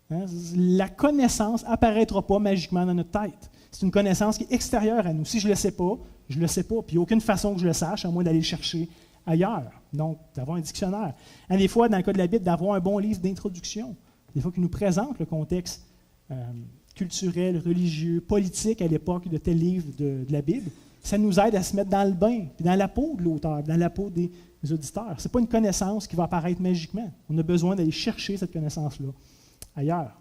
Hein? La connaissance n'apparaîtra pas magiquement dans notre tête. C'est une connaissance qui est extérieure à nous. Si je ne le sais pas, je ne le sais pas. Puis il n'y a aucune façon que je le sache, à moins d'aller le chercher ailleurs. Donc, d'avoir un dictionnaire. Hein, des fois, dans le cas de la Bible, d'avoir un bon livre d'introduction. Des fois, qui nous présente le contexte culturel, religieux, politique à l'époque de tel livre de la Bible. Ça nous aide à se mettre dans le bain, puis dans la peau de l'auteur, dans la peau des auditeurs. Ce n'est pas une connaissance qui va apparaître magiquement. On a besoin d'aller chercher cette connaissance-là ailleurs.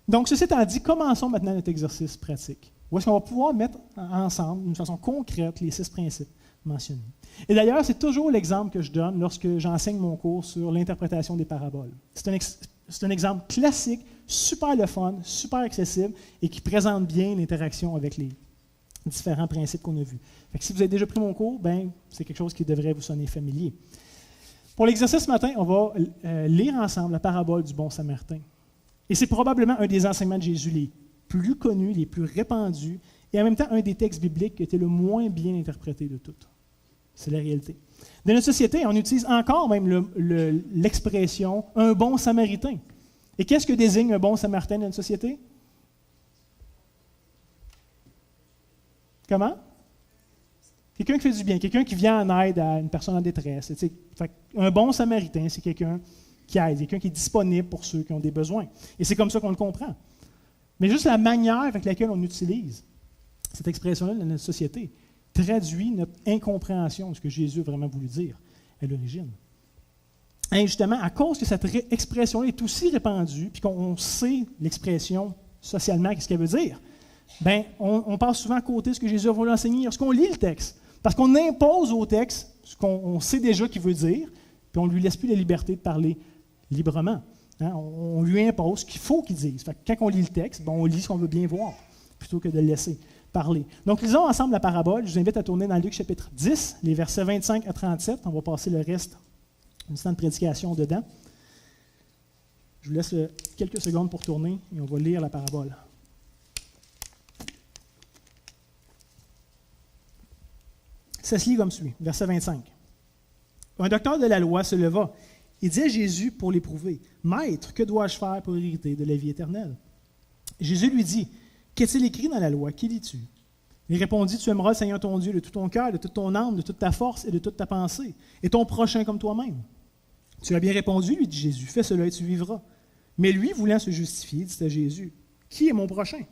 Donc, ceci étant dit, commençons maintenant notre exercice pratique. Où est-ce qu'on va pouvoir mettre ensemble, d'une façon concrète, les 6 principes mentionnés. Et d'ailleurs, c'est toujours l'exemple que je donne lorsque j'enseigne mon cours sur l'interprétation des paraboles. C'est un exemple classique, super le fun, super accessible et qui présente bien l'interaction avec les différents principes qu'on a vus. Fait que si vous avez déjà pris mon cours, ben, c'est quelque chose qui devrait vous sonner familier. Pour l'exercice ce matin, on va lire ensemble la parabole du bon Samaritain. Et c'est probablement un des enseignements de Jésus les plus connus, les plus répandus, et en même temps un des textes bibliques qui a été le moins bien interprété de toutes. C'est la réalité. Dans notre société, on utilise encore même l'expression « un bon Samaritain ». Et qu'est-ce que désigne un bon Samaritain dans notre société? Comment? Quelqu'un qui fait du bien, quelqu'un qui vient en aide à une personne en détresse. Un bon Samaritain, c'est quelqu'un qui aide, quelqu'un qui est disponible pour ceux qui ont des besoins. Et c'est comme ça qu'on le comprend. Mais juste la manière avec laquelle on utilise cette expression-là dans notre société traduit notre incompréhension de ce que Jésus a vraiment voulu dire à l'origine. Et justement, à cause que cette expression-là est aussi répandue, puis qu'on sait l'expression socialement, qu'est-ce qu'elle veut dire, bien, on passe souvent à côté de ce que Jésus a voulu enseigner lorsqu'on lit le texte. Parce qu'on impose au texte ce qu'on sait déjà qu'il veut dire, puis on ne lui laisse plus la liberté de parler librement. Hein? On lui impose ce qu'il faut qu'il dise. Fait que quand on lit le texte, ben, on lit ce qu'on veut bien voir, plutôt que de le laisser parler. Donc, lisons ensemble la parabole. Je vous invite à tourner dans Luc chapitre 10, les versets 25 à 37. On va passer le reste du temps de prédication dedans. Je vous laisse quelques secondes pour tourner et on va lire la parabole. Ça se lit comme suit, verset 25. Un docteur de la loi se leva et dit à Jésus pour l'éprouver, « Maître, que dois-je faire pour hériter de la vie éternelle? » Jésus lui dit, « Qu'est-il écrit dans la loi? Qui lis-tu? » Il répondit, « Tu aimeras le Seigneur ton Dieu de tout ton cœur, de toute ton âme, de toute ta force et de toute ta pensée, et ton prochain comme toi-même. » « Tu as bien répondu, lui dit Jésus, fais cela et tu vivras. » Mais lui, voulant se justifier, dit à Jésus, « Qui est mon prochain? »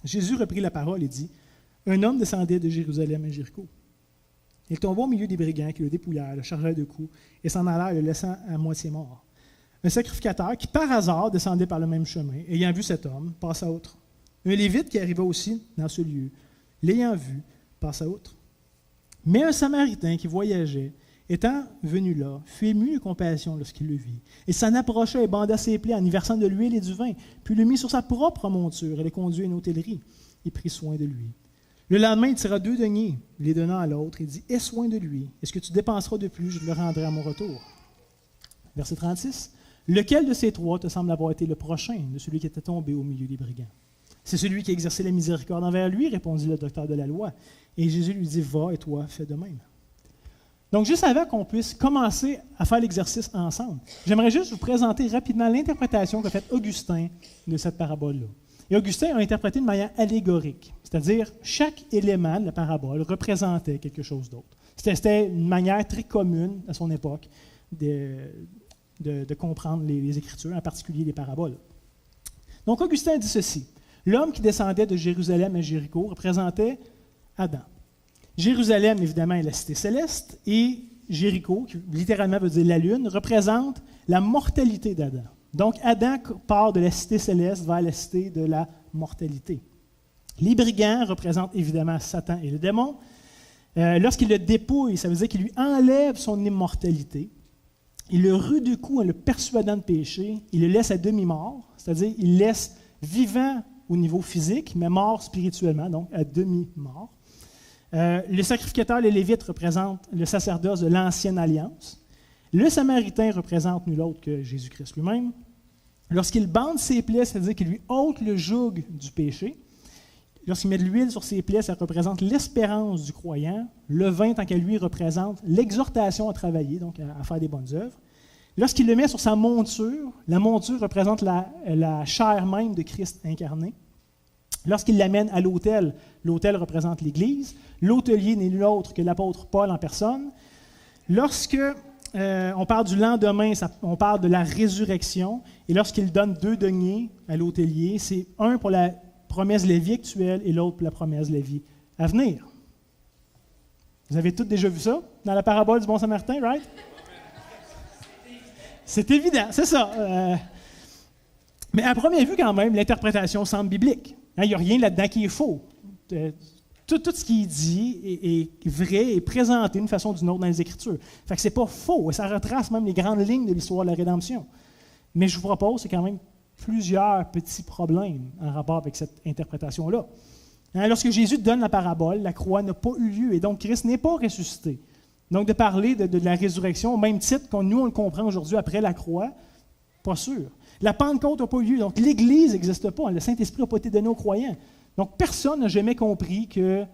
Jésus reprit la parole et dit, « Un homme descendait de Jérusalem à Jéricho. Il tomba au milieu des brigands qui le dépouillèrent, le chargèrent de coups et s'en allèrent, le laissant à moitié mort. Un sacrificateur qui, par hasard, descendait par le même chemin, ayant vu cet homme, passa outre. Un lévite qui arriva aussi dans ce lieu, l'ayant vu, passa outre. Mais un Samaritain qui voyageait Étant venu là, fut ému de compassion lorsqu'il le vit. Il s'en approcha et banda ses plaies en y versant de l'huile et du vin, puis le mit sur sa propre monture et le conduit à une hôtellerie. Il prit soin de lui. Le lendemain, il tira 2 deniers, les donnant à l'autre, et dit, « Aie soin de lui, et ce que tu dépenseras de plus, je le rendrai à mon retour. » Verset 36. « Lequel de ces 3 te semble avoir été le prochain de celui qui était tombé au milieu des brigands? » « C'est celui qui a exercé la miséricorde envers lui, répondit le docteur de la loi. Et Jésus lui dit, « Va, et toi, fais de même. » Donc, juste avant qu'on puisse commencer à faire l'exercice ensemble, j'aimerais juste vous présenter rapidement l'interprétation qu'a faite Augustin de cette parabole-là. Et Augustin a interprété de manière allégorique, c'est-à-dire chaque élément de la parabole représentait quelque chose d'autre. C'était une manière très commune à son époque de comprendre les Écritures, en particulier les paraboles. Donc, Augustin dit ceci. L'homme qui descendait de Jérusalem à Jéricho représentait Adam. Jérusalem, évidemment, est la cité céleste, et Jéricho, qui littéralement veut dire la lune, représente la mortalité d'Adam. Donc, Adam part de la cité céleste vers la cité de la mortalité. Les brigands représentent évidemment Satan et le démon. Lorsqu'il le dépouille, ça veut dire qu'il lui enlève son immortalité. Il le rue de coups en le persuadant de pécher. Il le laisse à demi-mort, c'est-à-dire il laisse vivant au niveau physique, mais mort spirituellement, donc à demi-mort. Le sacrificateur, les Lévites, représentent le sacerdoce de l'Ancienne Alliance. Le Samaritain représente nul autre que Jésus-Christ lui-même. Lorsqu'il bande ses plaies, c'est-à-dire qu'il lui ôte le joug du péché. Lorsqu'il met de l'huile sur ses plaies, ça représente l'espérance du croyant. Le vin, tant qu'à lui, représente l'exhortation à travailler, donc à faire des bonnes œuvres. Lorsqu'il le met sur sa monture, la monture représente la chair même de Christ incarné. Lorsqu'il l'amène à l'autel, l'autel représente l'Église. L'hôtelier n'est nul autre que l'apôtre Paul en personne. Lorsque on parle du lendemain, on parle de la résurrection. Et lorsqu'il donne 2 deniers à l'hôtelier, c'est un pour la promesse de la vie actuelle et l'autre pour la promesse de la vie à venir. Vous avez tous déjà vu ça dans la parabole du bon Samaritain, right? C'est évident, c'est ça. Mais à première vue, quand même, l'interprétation semble biblique. Il n'y a rien là-dedans qui est faux. Tout ce qui est dit est vrai et présenté d'une façon ou d'une autre dans les Écritures. Fait que c'est pas faux. Ça retrace même les grandes lignes de l'histoire de la rédemption. Mais je vous propose, c'est quand même plusieurs petits problèmes en rapport avec cette interprétation-là. Lorsque Jésus donne la parabole, la croix n'a pas eu lieu et donc Christ n'est pas ressuscité. Donc, de parler de la résurrection au même titre qu'on nous on le comprend aujourd'hui après la croix, pas sûr. La Pentecôte n'a pas eu lieu, donc l'Église n'existe pas. Le Saint-Esprit n'a pas été donné aux croyants. Donc, personne n'a jamais compris que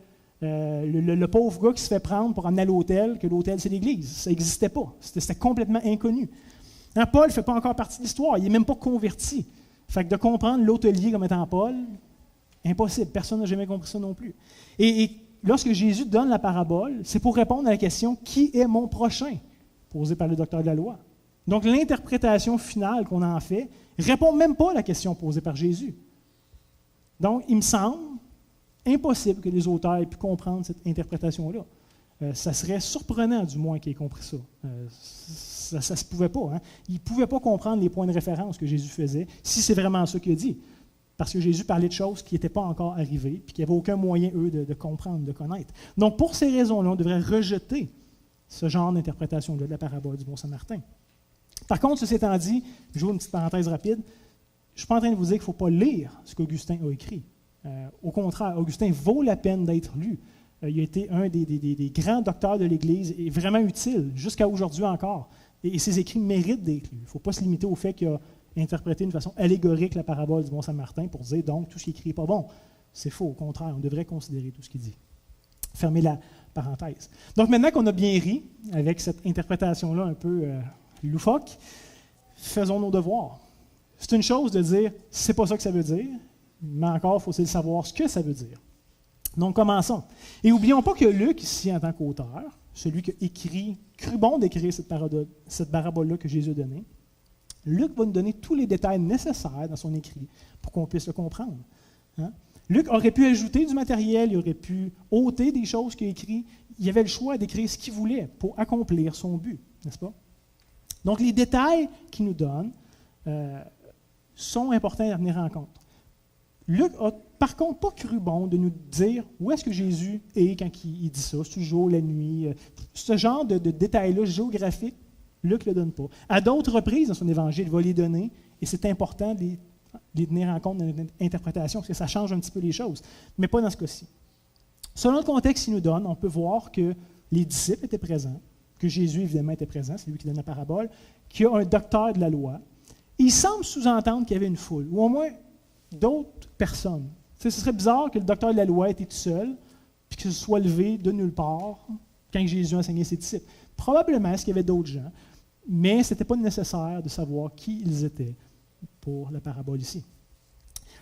le pauvre gars qui se fait prendre pour emmener à l'autel, que l'autel, c'est l'Église. Ça n'existait pas. C'était complètement inconnu. Paul ne fait pas encore partie de l'histoire. Il n'est même pas converti. Fait que de comprendre l'hôtelier comme étant Paul, impossible. Personne n'a jamais compris ça non plus. Et lorsque Jésus donne la parabole, c'est pour répondre à la question « Qui est mon prochain ?» posée par le docteur de la loi. Donc, l'interprétation finale qu'on en fait ne répond même pas à la question posée par Jésus. Donc, il me semble impossible que les auteurs aient pu comprendre cette interprétation-là. Ça serait surprenant, du moins, qu'ils aient compris ça. Ça ne se pouvait pas. Ils ne pouvaient pas comprendre les points de référence que Jésus faisait, si c'est vraiment ça qu'il a dit. Parce que Jésus parlait de choses qui n'étaient pas encore arrivées, puis qu'il n'y avait aucun moyen, eux, de comprendre, de connaître. Donc, pour ces raisons-là, on devrait rejeter ce genre d'interprétation-là de la parabole du bon Samaritain. Par contre, ceci étant dit, je joue une petite parenthèse rapide, je ne suis pas en train de vous dire qu'il ne faut pas lire ce qu'Augustin a écrit. Au contraire, Augustin vaut la peine d'être lu. Il a été un des grands docteurs de l'Église et vraiment utile, jusqu'à aujourd'hui encore. Et ses écrits méritent d'être lus. Il ne faut pas se limiter au fait qu'il a interprété d'une façon allégorique la parabole du bon Samaritain pour dire donc tout ce qu'il écrit n'est pas bon. C'est faux, au contraire, on devrait considérer tout ce qu'il dit. Fermez la parenthèse. Donc maintenant qu'on a bien ri avec cette interprétation-là un peu loufoque, faisons nos devoirs. C'est une chose de dire c'est pas ça que ça veut dire, mais encore faut-il savoir ce que ça veut dire. Donc commençons. Et n'oublions pas que Luc, ici en tant qu'auteur, celui qui a écrit, cru bon d'écrire cette parabole-là que Jésus a donnée, Luc va nous donner tous les détails nécessaires dans son écrit pour qu'on puisse le comprendre. Luc aurait pu ajouter du matériel, il aurait pu ôter des choses qu'il a écrites. Il avait le choix d'écrire ce qu'il voulait pour accomplir son but, n'est-ce pas? Donc, les détails qu'il nous donne sont importants à venir en compte. Luc a par contre pas cru bon de nous dire où est-ce que Jésus est quand il dit ça. C'est toujours la nuit. Ce genre de détails-là géographiques, Luc ne le donne pas. À d'autres reprises dans son évangile, il va les donner, et c'est important de les tenir en compte dans notre interprétation, parce que ça change un petit peu les choses, mais pas dans ce cas-ci. Selon le contexte qu'il nous donne, on peut voir que les disciples étaient présents, que Jésus, évidemment, était présent, c'est lui qui donne la parabole, qu'il y a un docteur de la loi. Il semble sous-entendre qu'il y avait une foule, ou au moins d'autres personnes. Ce serait bizarre que le docteur de la loi était tout seul, puis qu'il se soit levé de nulle part quand Jésus enseignait ses disciples. Probablement, qu'il y avait d'autres gens, mais ce n'était pas nécessaire de savoir qui ils étaient pour la parabole ici.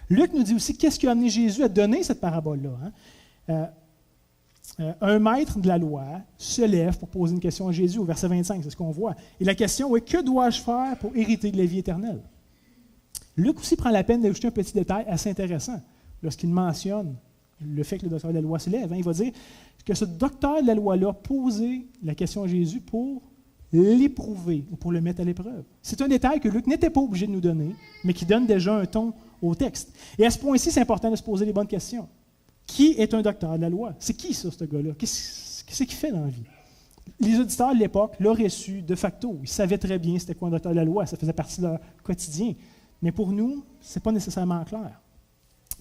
Luc nous dit aussi qu'est-ce qui a amené Jésus à donner cette parabole-là. Un maître de la loi se lève pour poser une question à Jésus au verset 25, c'est ce qu'on voit. Et la question est, que dois-je faire pour hériter de la vie éternelle? Luc aussi prend la peine d'ajouter un petit détail assez intéressant lorsqu'il mentionne le fait que le docteur de la loi se lève. Il va dire que ce docteur de la loi-là a posé la question à Jésus pour l'éprouver ou pour le mettre à l'épreuve. C'est un détail que Luc n'était pas obligé de nous donner, mais qui donne déjà un ton au texte. Et à ce point-ci, c'est important de se poser les bonnes questions. Qui est un docteur de la loi? C'est qui ça, ce gars-là? Qu'est-ce qu'il fait dans la vie? Les auditeurs de l'époque l'auraient su de facto. Ils savaient très bien c'était quoi un docteur de la loi. Ça faisait partie de leur quotidien. Mais pour nous, ce n'est pas nécessairement clair.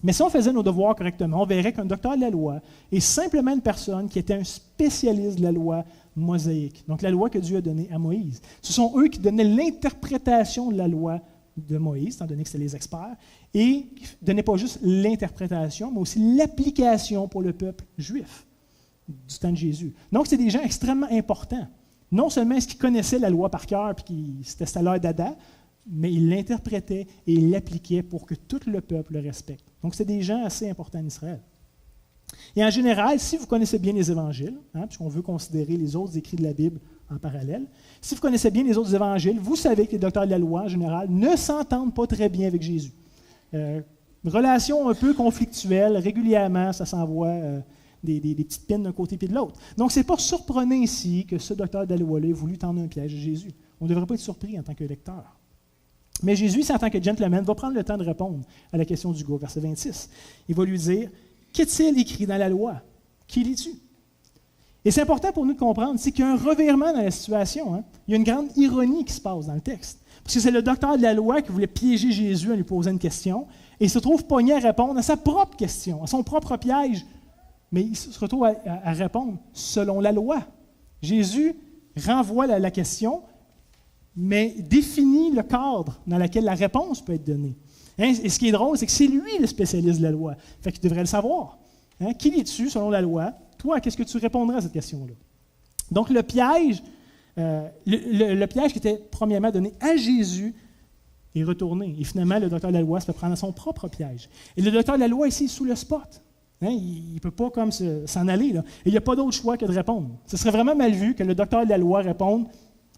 Mais si on faisait nos devoirs correctement, on verrait qu'un docteur de la loi est simplement une personne qui était un spécialiste de la loi mosaïque, donc la loi que Dieu a donnée à Moïse. Ce sont eux qui donnaient l'interprétation de la loi de Moïse, étant donné que c'était les experts, et qui ne donnaient pas juste l'interprétation, mais aussi l'application pour le peuple juif du temps de Jésus. Donc, c'est des gens extrêmement importants. Non seulement est-ce qu'ils connaissaient la loi par cœur, puis c'était l'heure d'Adam, mais ils l'interprétaient et ils l'appliquaient pour que tout le peuple le respecte. Donc, c'est des gens assez importants en Israël. Et en général, si vous connaissez bien les évangiles, puisqu'on veut considérer les autres écrits de la Bible en parallèle, si vous connaissez bien les autres évangiles, vous savez que les docteurs de la loi, en général, ne s'entendent pas très bien avec Jésus. Relation un peu conflictuelle, régulièrement, ça s'envoie des petites pines d'un côté et de l'autre. Donc, ce n'est pas surprenant ici que ce docteur de la loi-là ait voulu tendre un piège à Jésus. On ne devrait pas être surpris en tant que lecteur. Mais Jésus, en tant que gentleman, va prendre le temps de répondre à la question du gars, verset 26. Il va lui dire, « Qu'est-il écrit dans la loi? Qui lit-tu? » Et c'est important pour nous de comprendre, c'est qu'il y a un revirement dans la situation. Il y a une grande ironie qui se passe dans le texte. Parce que c'est le docteur de la loi qui voulait piéger Jésus en lui posant une question, et il se trouve pogné à répondre à sa propre question, à son propre piège. Mais il se retrouve à répondre selon la loi. Jésus renvoie la question, mais définit le cadre dans lequel la réponse peut être donnée. Et ce qui est drôle, c'est que c'est lui le spécialiste de la loi. Fait qu'il devrait le savoir. Qui lis-tu selon la loi? Toi, qu'est-ce que tu répondrais à cette question-là? Donc, le piège qui était premièrement donné à Jésus est retourné. Et finalement, le docteur de la loi se fait prendre à son propre piège. Et le docteur de la loi, ici, est sous le spot. Il ne peut pas comme s'en aller. Là. Et il n'y a pas d'autre choix que de répondre. Ce serait vraiment mal vu que le docteur de la loi réponde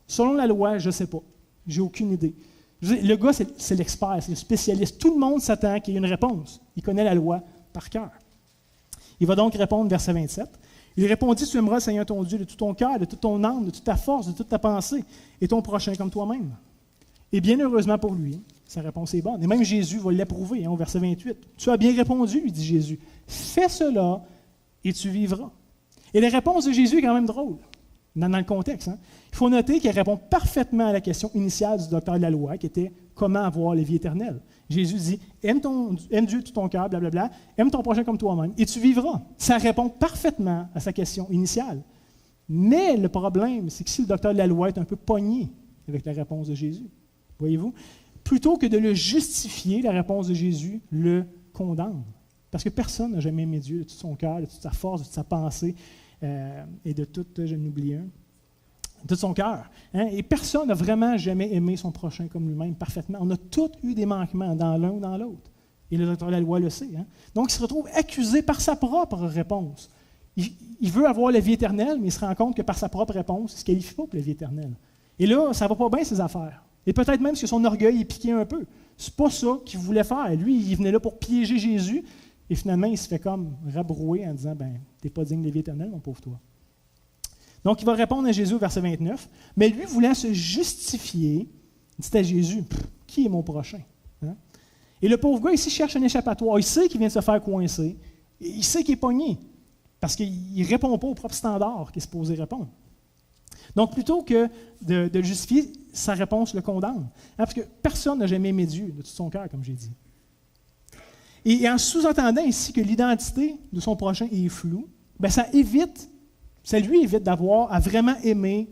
« Selon la loi, je ne sais pas. J'ai aucune idée. » Le gars, c'est l'expert, c'est le spécialiste. Tout le monde s'attend qu'il y ait une réponse. Il connaît la loi par cœur. Il va donc répondre, verset 27. Il répondit, « Tu aimeras le Seigneur ton Dieu de tout ton cœur, de toute ton âme, de toute ta force, de toute ta pensée, et ton prochain comme toi-même. » Et bien heureusement pour lui, sa réponse est bonne. Et même Jésus va l'approuver, au verset 28. « Tu as bien répondu, lui dit Jésus. Fais cela et tu vivras. » Et la réponse de Jésus est quand même drôle, dans le contexte. Il faut noter qu'il répond parfaitement à la question initiale du docteur de la loi, qui était « Comment avoir la vie éternelle? » Jésus dit « Aime Dieu de tout ton cœur, blablabla, aime ton prochain comme toi-même, et tu vivras. » Ça répond parfaitement à sa question initiale. Mais le problème, c'est que si le docteur de la loi est un peu pogné avec la réponse de Jésus, voyez-vous, plutôt que de le justifier, la réponse de Jésus le condamne. Parce que personne n'a jamais aimé Dieu de tout son cœur, de toute sa force, de toute sa pensée, et de tout, je n'oublie un, de tout son cœur. Et personne n'a vraiment jamais aimé son prochain comme lui-même parfaitement. On a tous eu des manquements dans l'un ou dans l'autre. Et le docteur de la loi le sait. Donc, il se retrouve accusé par sa propre réponse. Il veut avoir la vie éternelle, mais il se rend compte que par sa propre réponse, il ne se qualifie pas pour la vie éternelle. Et là, ça ne va pas bien, ses affaires. Et peut-être même que son orgueil est piqué un peu. C'est pas ça qu'il voulait faire. Lui, il venait là pour piéger Jésus. Et finalement, il se fait comme rabrouer en disant, « T'es pas digne de la vie éternelle, mon pauvre toi. » Donc, il va répondre à Jésus au verset 29. Mais lui, voulant se justifier, il dit à Jésus, « Qui est mon prochain? » Et le pauvre gars ici cherche un échappatoire. Il sait qu'il vient de se faire coincer. Il sait qu'il est pogné parce qu'il ne répond pas au propre standard qu'il est supposé répondre. Donc, plutôt que de justifier, sa réponse le condamne. Parce que personne n'a jamais aimé Dieu de tout son cœur, comme j'ai dit. Et en sous-entendant ici que l'identité de son prochain est floue, bien, ça lui évite d'avoir à vraiment aimer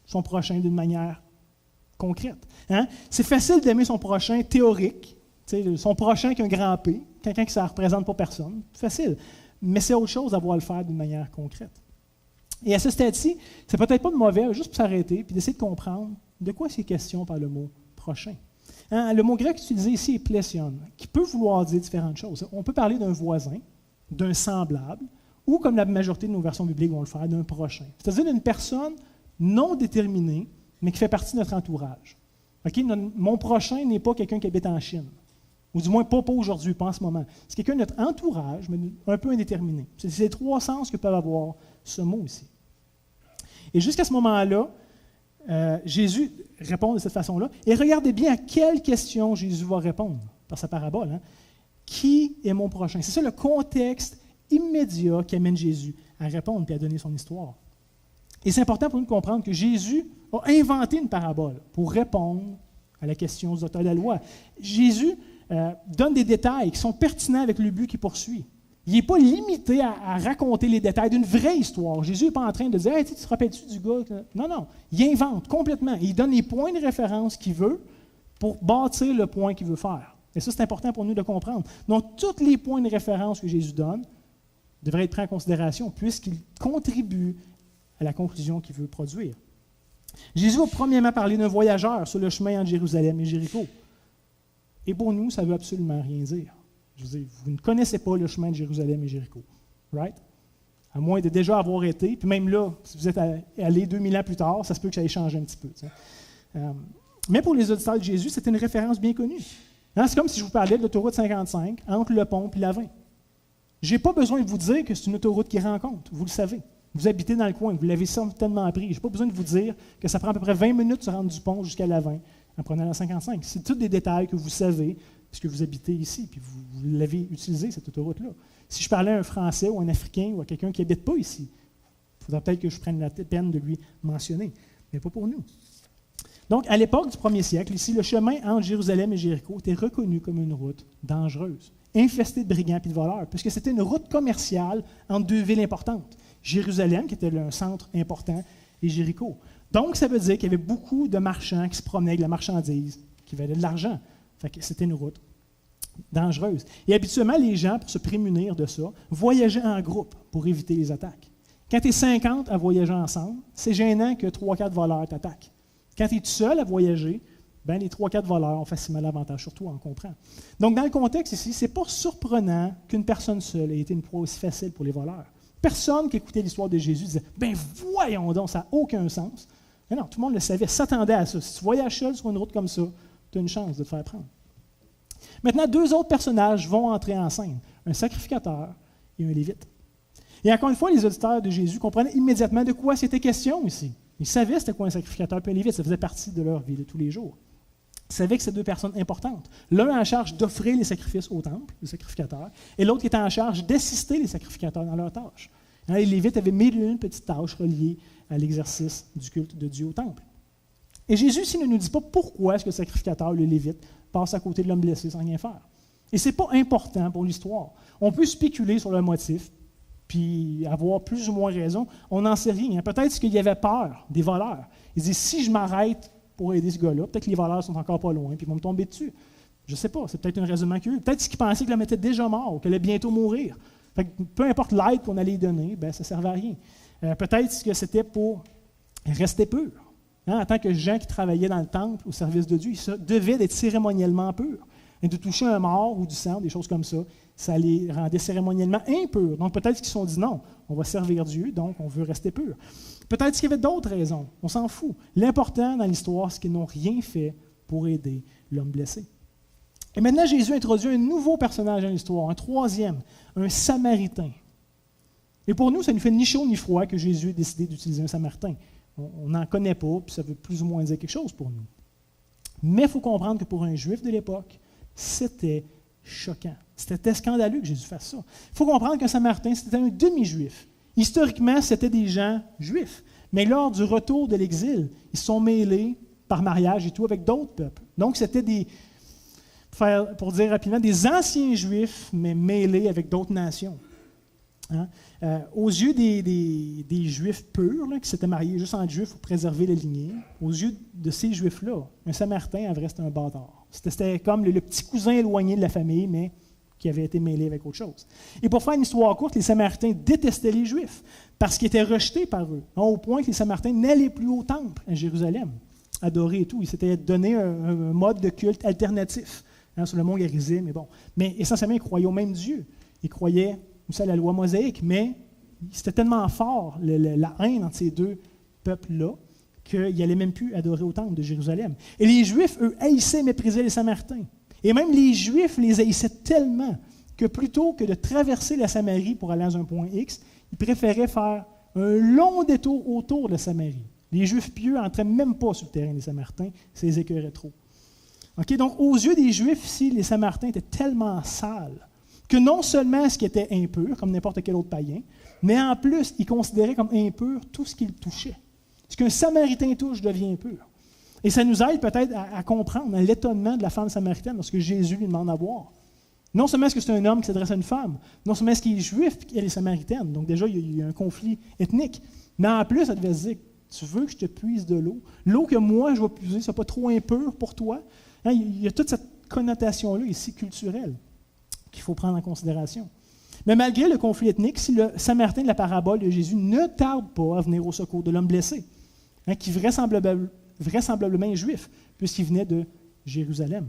son prochain d'une manière concrète. Hein? C'est facile d'aimer son prochain théorique, son prochain qui a un grand P, quelqu'un qui ne représente pas personne. C'est facile. Mais c'est autre chose d'avoir à le faire d'une manière concrète. Et à ce stade-ci, c'est peut-être pas de mauvais, juste pour s'arrêter et d'essayer de comprendre de quoi c'est question par le mot prochain. Hein, le mot grec utilisé ici est plésion, qui peut vouloir dire différentes choses. On peut parler d'un voisin, d'un semblable, ou comme la majorité de nos versions bibliques vont le faire, d'un prochain. C'est-à-dire d'une personne non déterminée, mais qui fait partie de notre entourage. Okay? Mon prochain n'est pas quelqu'un qui habite en Chine, ou du moins pas aujourd'hui, pas en ce moment. C'est quelqu'un de notre entourage, mais un peu indéterminé. C'est les trois sens que peut avoir ce mot ici. Et jusqu'à ce moment-là, Jésus répond de cette façon-là. Et regardez bien à quelle question Jésus va répondre par sa parabole. Hein? Qui est mon prochain? C'est ça le contexte immédiat qui amène Jésus à répondre et à donner son histoire. Et c'est important pour nous de comprendre que Jésus a inventé une parabole pour répondre à la question des auteurs de la loi. Jésus donne des détails qui sont pertinents avec le but qu'il poursuit. Il n'est pas limité à raconter les détails d'une vraie histoire. Jésus n'est pas en train de dire hey, « tu te rappelles-tu du gars? » Non, non. Il invente complètement. Il donne les points de référence qu'il veut pour bâtir le point qu'il veut faire. Et ça, c'est important pour nous de comprendre. Donc, tous les points de référence que Jésus donne devraient être pris en considération puisqu'ils contribuent à la conclusion qu'il veut produire. Jésus va premièrement parler d'un voyageur sur le chemin entre Jérusalem et Jéricho. Et pour nous, ça ne veut absolument rien dire. Je veux dire, vous ne connaissez pas le chemin de Jérusalem et Jéricho, right? À moins de déjà avoir été, puis même là, si vous êtes allé 2000 ans plus tard, ça se peut que ça ait changé un petit peu. Mais pour les auditeurs de Jésus, c'était une référence bien connue. Hein, c'est comme si je vous parlais de l'autoroute 55 entre Le Pont et la 20. Je n'ai pas besoin de vous dire que c'est une autoroute qui rencontre, vous le savez. Vous habitez dans le coin, vous l'avez certainement appris. Je n'ai pas besoin de vous dire que ça prend à peu près 20 minutes de se rendre du pont jusqu'à la 20 en prenant la 55. C'est tous des détails que vous savez, puisque vous habitez ici, puis vous l'avez utilisé, cette autoroute-là. Si je parlais à un Français ou un Africain ou à quelqu'un qui n'habite pas ici, il faudrait peut-être que je prenne la peine de lui mentionner, mais pas pour nous. Donc, à l'époque du 1er siècle, ici, le chemin entre Jérusalem et Jéricho était reconnu comme une route dangereuse, infestée de brigands et de voleurs, puisque c'était une route commerciale entre deux villes importantes, Jérusalem, qui était un centre important, et Jéricho. Donc, ça veut dire qu'il y avait beaucoup de marchands qui se promenaient avec la marchandise, qui valaient de l'argent. Fait que c'était une route dangereuse. Et habituellement, les gens, pour se prémunir de ça, voyageaient en groupe pour éviter les attaques. Quand tu es 50 à voyager ensemble, c'est gênant que 3-4 voleurs t'attaquent. Quand tu es tout seul à voyager, ben, les 3-4 voleurs ont facilement l'avantage, surtout on comprend. Donc, dans le contexte ici, ce n'est pas surprenant qu'une personne seule ait été une proie aussi facile pour les voleurs. Personne qui écoutait l'histoire de Jésus disait « Ben voyons donc, ça n'a aucun sens. » Mais non, tout le monde le savait, s'attendait à ça. Si tu voyages seul sur une route comme ça, tu as une chance de te faire prendre. Maintenant, deux autres personnages vont entrer en scène, un sacrificateur et un lévite. Et encore une fois, les auditeurs de Jésus comprenaient immédiatement de quoi c'était question ici. Ils savaient c'était quoi un sacrificateur et un lévite, ça faisait partie de leur vie de tous les jours. Ils savaient que ces deux personnes importantes. L'un en charge d'offrir les sacrifices au temple, le sacrificateur, et l'autre qui était en charge d'assister les sacrificateurs dans leurs tâches. Les Lévites avaient 1001 petites tâches reliées à l'exercice du culte de Dieu au temple. Et Jésus ici ne nous dit pas pourquoi est-ce que le sacrificateur, le Lévite, passe à côté de l'homme blessé sans rien faire. Et ce n'est pas important pour l'histoire. On peut spéculer sur le motif, puis avoir plus ou moins raison. On n'en sait rien. Peut-être qu'il y avait peur des voleurs. Il dit, si je m'arrête pour aider ce gars-là, peut-être que les voleurs sont encore pas loin, puis ils vont me tomber dessus. Je ne sais pas, c'est peut-être un raisonnement curieux. Peut-être qu'ils pensaient que l'homme était déjà mort, ou qu'elle allait bientôt mourir. Fait que peu importe l'aide qu'on allait lui donner, ben, ça ne servait à rien. Peut-être que c'était pour rester pur. En tant que gens qui travaillaient dans le temple au service de Dieu, ils devaient être cérémoniellement purs. Et de toucher un mort ou du sang, des choses comme ça, ça les rendait cérémoniellement impurs. Donc peut-être qu'ils se sont dit non, on va servir Dieu, donc on veut rester pur. Peut-être qu'il y avait d'autres raisons, on s'en fout. L'important dans l'histoire, c'est qu'ils n'ont rien fait pour aider l'homme blessé. Et maintenant, Jésus introduit un nouveau personnage dans l'histoire, un troisième, un Samaritain. Et pour nous, ça ne nous fait ni chaud ni froid que Jésus ait décidé d'utiliser un Samaritain. On n'en connaît pas, puis ça veut plus ou moins dire quelque chose pour nous. Mais il faut comprendre que pour un Juif de l'époque, c'était choquant. C'était scandaleux que Jésus fasse ça. Il faut comprendre qu'un Samaritain, c'était un demi-juif. Historiquement, c'était des gens juifs. Mais lors du retour de l'exil, ils se sont mêlés par mariage et tout avec d'autres peuples. Donc, c'était pour dire rapidement, des anciens juifs, mais mêlés avec d'autres nations. Hein? Aux yeux des juifs purs, là, qui s'étaient mariés juste entre juifs pour préserver la lignée, aux yeux de ces juifs-là, un Samaritain, en vrai, c'était un bâtard. C'était comme le petit cousin éloigné de la famille, mais qui avait été mêlé avec autre chose. Et pour faire une histoire courte, les Samaritains détestaient les Juifs parce qu'ils étaient rejetés par eux, au point que les Samaritains n'allaient plus au temple à Jérusalem, adorer et tout. Ils s'étaient donné un mode de culte alternatif sur le mont Gérizim, mais bon. Mais essentiellement, ils croyaient au même Dieu. Ils croyaient aussi à la loi mosaïque, mais c'était tellement fort, la haine entre ces deux peuples-là, qu'ils n'allaient même plus adorer au temple de Jérusalem. Et les Juifs, eux, haïssaient et méprisaient les Samaritains. Et même les Juifs les haïssaient tellement que plutôt que de traverser la Samarie pour aller dans un point X, ils préféraient faire un long détour autour de la Samarie. Les Juifs pieux n'entraient même pas sur le terrain des Samaritains, ça les écœurait trop. Okay? Donc, aux yeux des Juifs, ici, les Samaritains étaient tellement sales que non seulement ce qui était impur, comme n'importe quel autre païen, mais en plus, ils considéraient comme impur tout ce qu'ils touchaient. Ce qu'un Samaritain touche devient impur. Et ça nous aide peut-être à comprendre l'étonnement de la femme samaritaine lorsque Jésus lui demande à boire. Non seulement est-ce que c'est un homme qui s'adresse à une femme, non seulement est-ce qu'il est juif et qu'elle est samaritaine, donc déjà il y a un conflit ethnique, mais en plus, elle devait se dire, tu veux que je te puise de l'eau? L'eau que moi je vais puiser, ce n'est pas trop impur pour toi? Hein, il y a toute cette connotation-là ici culturelle qu'il faut prendre en considération. Mais malgré le conflit ethnique, si le Samaritain de la parabole de Jésus ne tarde pas à venir au secours de l'homme blessé, hein, qui vraisemblablement est juif, puisqu'il venait de Jérusalem.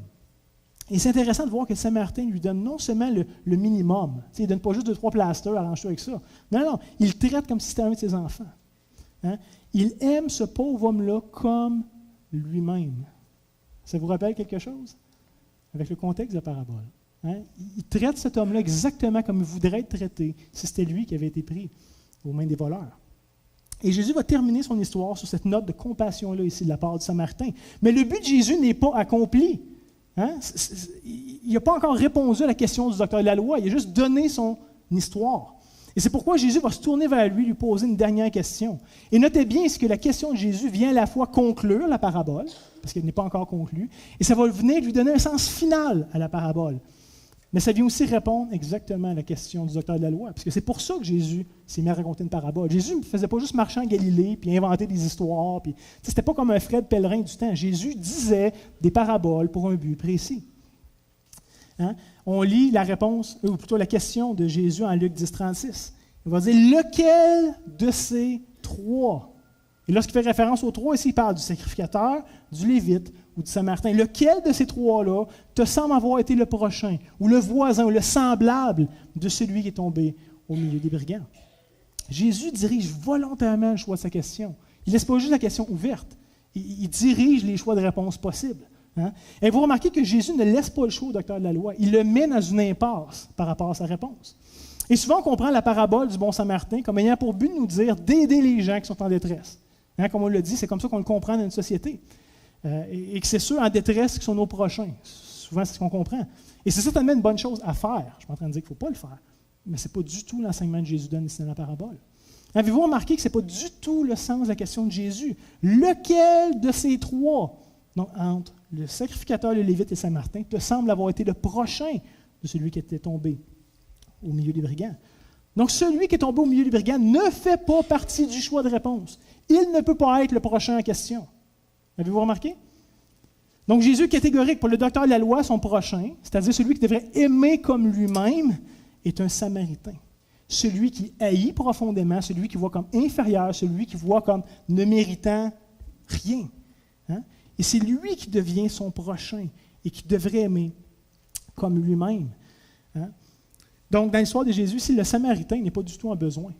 Et c'est intéressant de voir que le Samaritain lui donne non seulement le minimum, il ne donne pas juste 2-3 plasters, arrange-toi avec ça. Non, il le traite comme si c'était un de ses enfants. Hein? Il aime ce pauvre homme-là comme lui-même. Ça vous rappelle quelque chose? Avec le contexte de la parabole. Hein? Il traite cet homme-là exactement comme il voudrait être traité si c'était lui qui avait été pris aux mains des voleurs. Et Jésus va terminer son histoire sur cette note de compassion-là ici de la part du Samaritain. Mais le but de Jésus n'est pas accompli. Hein? Il n'a pas encore répondu à la question du docteur de la loi. Il a juste donné son histoire. Et c'est pourquoi Jésus va se tourner vers lui poser une dernière question. Et notez bien que la question de Jésus vient à la fois conclure la parabole, parce qu'elle n'est pas encore conclue, et ça va venir lui donner un sens final à la parabole. Mais ça vient aussi répondre exactement à la question du docteur de la loi, parce que c'est pour ça que Jésus s'est mis à raconter une parabole. Jésus ne faisait pas juste marcher en Galilée, puis inventer des histoires. Puis, c'était pas comme un Fred Pellerin du temps. Jésus disait des paraboles pour un but précis. Hein? On lit la réponse, ou plutôt la question de Jésus en Luc 10, 36. Il va dire « Lequel de ces trois ?» Et lorsqu'il fait référence aux trois, ici, il parle du sacrificateur, du lévite ou du samaritain. Lequel de ces trois-là te semble avoir été le prochain, ou le voisin, ou le semblable de celui qui est tombé au milieu des brigands? Jésus dirige volontairement le choix de sa question. Il ne laisse pas juste la question ouverte. Il dirige les choix de réponse possibles. Hein? Et vous remarquez que Jésus ne laisse pas le choix au docteur de la loi. Il le met dans une impasse par rapport à sa réponse. Et souvent, on comprend la parabole du bon samaritain comme ayant pour but de nous dire d'aider les gens qui sont en détresse. Hein, comme on le dit, c'est comme ça qu'on le comprend dans une société. Et que c'est ceux en détresse qui sont nos prochains. Souvent, c'est ce qu'on comprend. Et c'est certainement une bonne chose à faire. Je ne suis pas en train de dire qu'il ne faut pas le faire. Mais ce n'est pas du tout l'enseignement que Jésus donne ici dans la parabole. Avez-vous remarqué que ce n'est pas du tout le sens de la question de Jésus? Lequel de ces trois, donc entre le sacrificateur, le lévite et le samaritain, te semble avoir été le prochain de celui qui était tombé au milieu des brigands? Donc, celui qui est tombé au milieu des brigands ne fait pas partie du choix de réponse. Il ne peut pas être le prochain en question. Avez-vous remarqué? Donc, Jésus est catégorique. Pour le docteur de la loi, son prochain, c'est-à-dire celui qui devrait aimer comme lui-même, est un samaritain. Celui qui haït profondément, celui qui voit comme inférieur, celui qui voit comme ne méritant rien. Hein? Et c'est lui qui devient son prochain et qui devrait aimer comme lui-même. Hein? Donc, dans l'histoire de Jésus, si le Samaritain n'est pas du tout en besoin,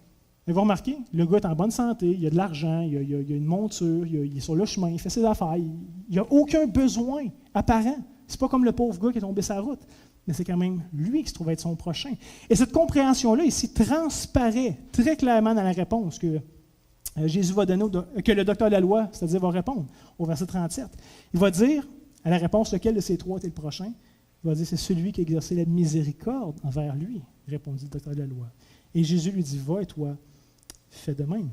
vous remarquez, le gars est en bonne santé, il a de l'argent, il a une monture, il est sur le chemin, il fait ses affaires, il n'a aucun besoin apparent. Ce n'est pas comme le pauvre gars qui est tombé sur la route, mais c'est quand même lui qui se trouve être son prochain. Et cette compréhension-là ici transparaît très clairement dans la réponse que Jésus va donner, que le docteur de la loi, c'est-à-dire va répondre au verset 37. Il va dire, à la réponse, lequel de ces trois est le prochain? Il va dire, c'est celui qui a exercé la miséricorde envers lui, répondit le docteur de la loi. Et Jésus lui dit, va et toi, fais de même.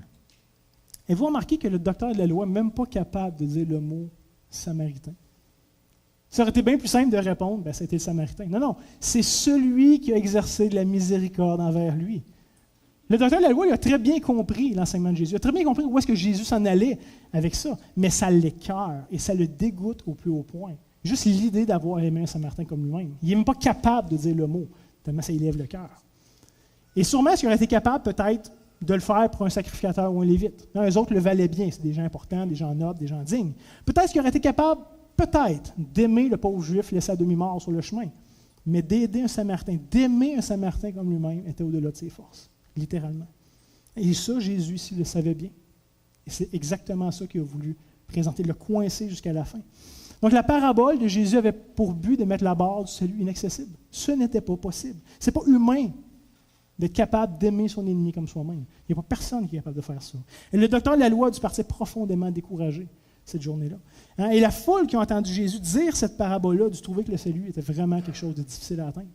Et vous remarquez que le docteur de la loi n'est même pas capable de dire le mot samaritain. Ça aurait été bien plus simple de répondre, ben, c'était le samaritain. Non, non, c'est celui qui a exercé de la miséricorde envers lui. Le docteur de la loi, il a très bien compris l'enseignement de Jésus. Il a très bien compris où est-ce que Jésus s'en allait avec ça. Mais ça l'écœure et ça le dégoûte au plus haut point. Juste l'idée d'avoir aimé un samaritain comme lui-même. Il n'est même pas capable de dire le mot, tellement ça élève le cœur. Et sûrement, est-ce qu'il aurait été capable peut-être de le faire pour un sacrificateur ou un lévite? Non, eux autres le valaient bien. C'est des gens importants, des gens nobles, des gens dignes. Peut-être qu'il aurait été capable, peut-être, d'aimer le pauvre juif laissé à demi-mort sur le chemin. Mais d'aider un samaritain, d'aimer un samaritain comme lui-même, était au-delà de ses forces, littéralement. Et ça, Jésus, s'il le savait bien. Et c'est exactement ça qu'il a voulu présenter, le coincer jusqu'à la fin. Donc la parabole de Jésus avait pour but de mettre la barre du salut inaccessible. Ce n'était pas possible. Ce n'est pas humain d'être capable d'aimer son ennemi comme soi-même. Il n'y a pas personne qui est capable de faire ça. Et le docteur de la loi a dû partir profondément découragé cette journée-là. Hein? Et la foule qui a entendu Jésus dire cette parabole-là a dû trouver que le salut était vraiment quelque chose de difficile à atteindre.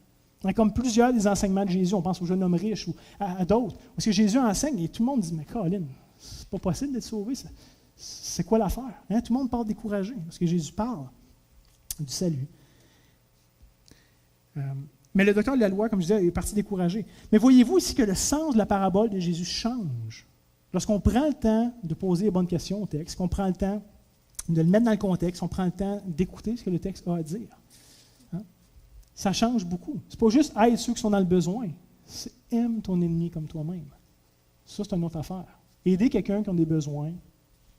Hein? Comme plusieurs des enseignements de Jésus, on pense au jeune homme riche ou à d'autres, parce que Jésus enseigne et tout le monde dit « Mais Colin, c'est pas possible d'être sauvé, ça. C'est quoi l'affaire? Hein? » Tout le monde part découragé parce que Jésus parle du salut. Mais le docteur de la loi, comme je disais, est parti découragé. Mais voyez-vous ici que le sens de la parabole de Jésus change. Lorsqu'on prend le temps de poser les bonnes questions au texte, qu'on prend le temps de le mettre dans le contexte, on prend le temps d'écouter ce que le texte a à dire. Hein? Ça change beaucoup. Ce n'est pas juste aide ceux qui sont dans le besoin, c'est aime ton ennemi comme toi-même. Ça, c'est une autre affaire. Aider quelqu'un qui a des besoins,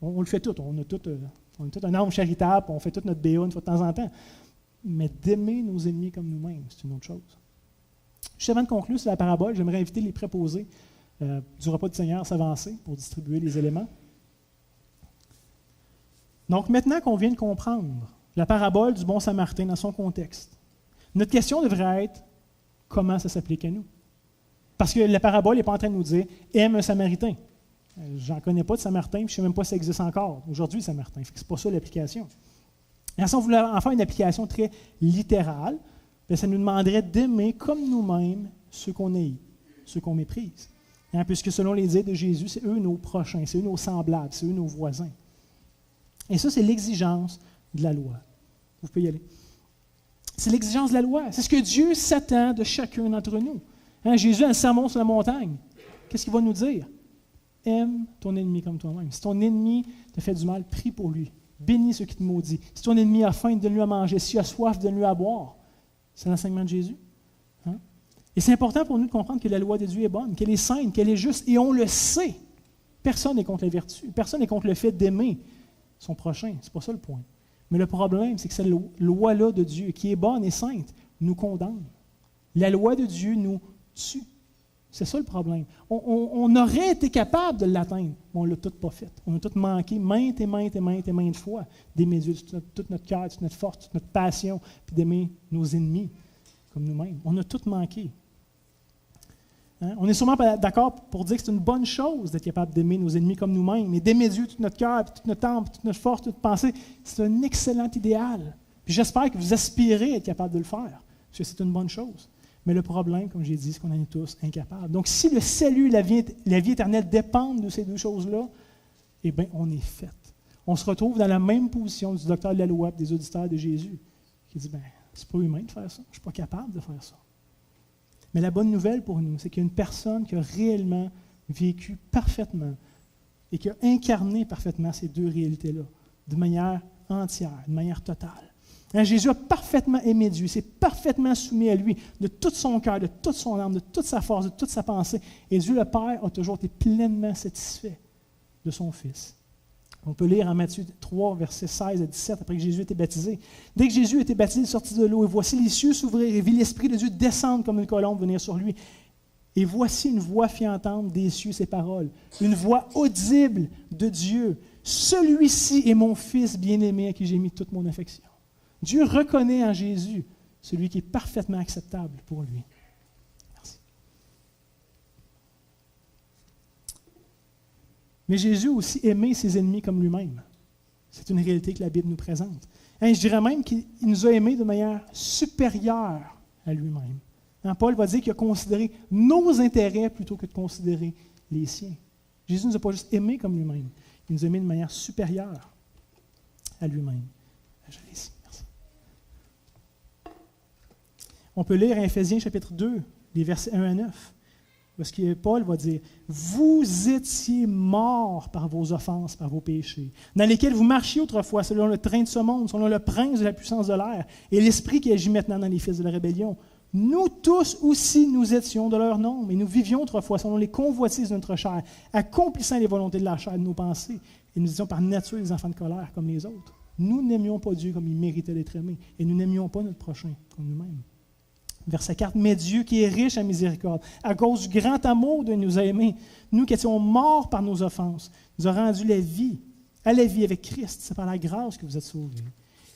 on le fait tout. On a tout un âme charitable, on fait toute notre BA une fois de temps en temps. Mais d'aimer nos ennemis comme nous-mêmes, c'est une autre chose. Juste avant de conclure sur la parabole, j'aimerais inviter les préposés du repas du Seigneur à s'avancer pour distribuer les éléments. Donc, maintenant qu'on vient de comprendre la parabole du bon Samaritain dans son contexte, notre question devrait être comment ça s'applique à nous. Parce que la parabole n'est pas en train de nous dire « aime un Samaritain ». J'en connais pas de Samaritain, puis je ne sais même pas si ça existe encore aujourd'hui, le Samaritain. Ce n'est pas ça l'application. Et si on voulait en faire une application très littérale, bien, ça nous demanderait d'aimer comme nous-mêmes ceux qu'on haït, ceux qu'on méprise. Hein, puisque selon les dires de Jésus, c'est eux nos prochains, c'est eux nos semblables, c'est eux nos voisins. Et ça, c'est l'exigence de la loi. Vous pouvez y aller. C'est l'exigence de la loi. C'est ce que Dieu s'attend de chacun d'entre nous. Hein, Jésus a un sermon sur la montagne. Qu'est-ce qu'il va nous dire? Aime ton ennemi comme toi-même. Si ton ennemi te fait du mal, prie pour lui. Bénis ceux qui te maudit. Si ton ennemi a faim, donne-lui à manger. S'il a soif, donne-lui à boire. C'est l'enseignement de Jésus. Hein? Et c'est important pour nous de comprendre que la loi de Dieu est bonne, qu'elle est sainte, qu'elle est juste, et on le sait. Personne n'est contre la vertu. Personne n'est contre le fait d'aimer son prochain. Ce n'est pas ça le point. Mais le problème, c'est que cette loi-là de Dieu, qui est bonne et sainte, nous condamne. La loi de Dieu nous tue. C'est ça le problème. On aurait été capable de l'atteindre, mais on ne l'a tout pas fait. On a tout manqué maintes et maintes fois d'aimer Dieu tout notre cœur, toute notre force, toute notre passion, puis d'aimer nos ennemis comme nous-mêmes. On a tout manqué. Hein? On est sûrement d'accord pour dire que c'est une bonne chose d'être capable d'aimer nos ennemis comme nous-mêmes, mais d'aimer Dieu tout notre cœur, puis toute notre âme, puis toute notre force, toute notre pensée, c'est un excellent idéal. Puis j'espère que vous aspirez à être capable de le faire, parce que c'est une bonne chose. Mais le problème, comme j'ai dit, c'est qu'on en est tous incapables. Donc, si le salut et la vie éternelle dépendent de ces deux choses-là, eh bien, on est fait. On se retrouve dans la même position du docteur de la loi et des auditeurs de Jésus, qui dit, bien, c'est pas humain de faire ça. Je ne suis pas capable de faire ça. Mais la bonne nouvelle pour nous, c'est qu'il y a une personne qui a réellement vécu parfaitement et qui a incarné parfaitement ces deux réalités-là, de manière entière, de manière totale. Hein, Jésus a parfaitement aimé Dieu, s'est parfaitement soumis à lui, de tout son cœur, de toute son âme, de toute sa force, de toute sa pensée. Et Dieu le Père a toujours été pleinement satisfait de son Fils. On peut lire en Matthieu 3, versets 16 à 17, après que Jésus était baptisé. Dès que Jésus était baptisé, il sortit de l'eau, et voici les cieux s'ouvrir, et vit l'Esprit de Dieu descendre comme une colombe venir sur lui. Et voici une voix fit entendre des cieux ces paroles, une voix audible de Dieu. Celui-ci est mon Fils bien-aimé à qui j'ai mis toute mon affection. Dieu reconnaît en Jésus celui qui est parfaitement acceptable pour lui. Merci. Mais Jésus a aussi aimé ses ennemis comme lui-même. C'est une réalité que la Bible nous présente. Je dirais même qu'il nous a aimés de manière supérieure à lui-même. Paul va dire qu'il a considéré nos intérêts plutôt que de considérer les siens. Jésus ne nous a pas juste aimés comme lui-même, il nous a aimés de manière supérieure à lui-même. Je l'ai ici, merci. On peut lire Éphésiens chapitre 2, les versets 1 à 9. Parce que Paul va dire, « Vous étiez morts par vos offenses, par vos péchés, dans lesquels vous marchiez autrefois selon le train de ce monde, selon le prince de la puissance de l'air, et l'esprit qui agit maintenant dans les fils de la rébellion. Nous tous aussi, nous étions de leur nombre, et nous vivions autrefois selon les convoitises de notre chair, accomplissant les volontés de la chair et de nos pensées. Et nous étions par nature des enfants de colère comme les autres. Nous n'aimions pas Dieu comme il méritait d'être aimé, et nous n'aimions pas notre prochain comme nous-mêmes. » Verset 4, « Mais Dieu qui est riche en miséricorde, à cause du grand amour de nous a aimés, nous qui étions morts par nos offenses, nous a rendu la vie, à la vie avec Christ. C'est par la grâce que vous êtes sauvés.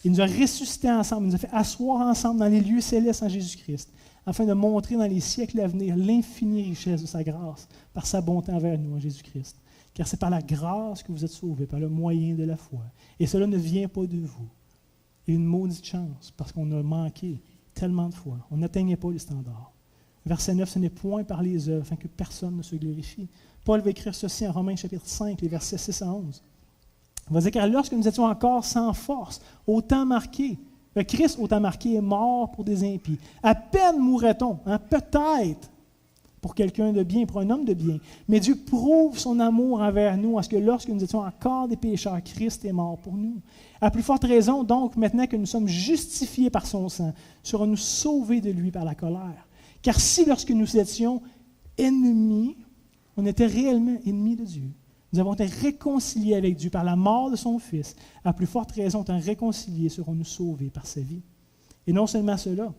Il nous a ressuscités ensemble, il nous a fait asseoir ensemble dans les lieux célestes en Jésus-Christ, afin de montrer dans les siècles à venir l'infinie richesse de sa grâce, par sa bonté envers nous en Jésus-Christ. Car c'est par la grâce que vous êtes sauvés, par le moyen de la foi. Et cela ne vient pas de vous. Et une maudite chance, parce qu'on a manqué tellement de fois. On n'atteignait pas les standards. Verset 9, ce n'est point par les œuvres, afin que personne ne se glorifie. Paul va écrire ceci en Romains chapitre 5, les versets 6 à 11. Il va dire, car lorsque nous étions encore sans force, au temps marqué, le Christ au temps marqué est mort pour des impies. À peine mourrait-on, peut-être, pour quelqu'un de bien, pour un homme de bien. Mais Dieu prouve son amour envers nous, parce que lorsque nous étions encore des pécheurs, Christ est mort pour nous. À plus forte raison, donc, maintenant que nous sommes justifiés par son sang, serons-nous sauvés de lui par la colère. Car si, lorsque nous étions ennemis, on était réellement ennemis de Dieu, nous avons été réconciliés avec Dieu par la mort de son Fils, à plus forte raison, étant réconciliés, serons-nous sauvés par sa vie. Et non seulement cela,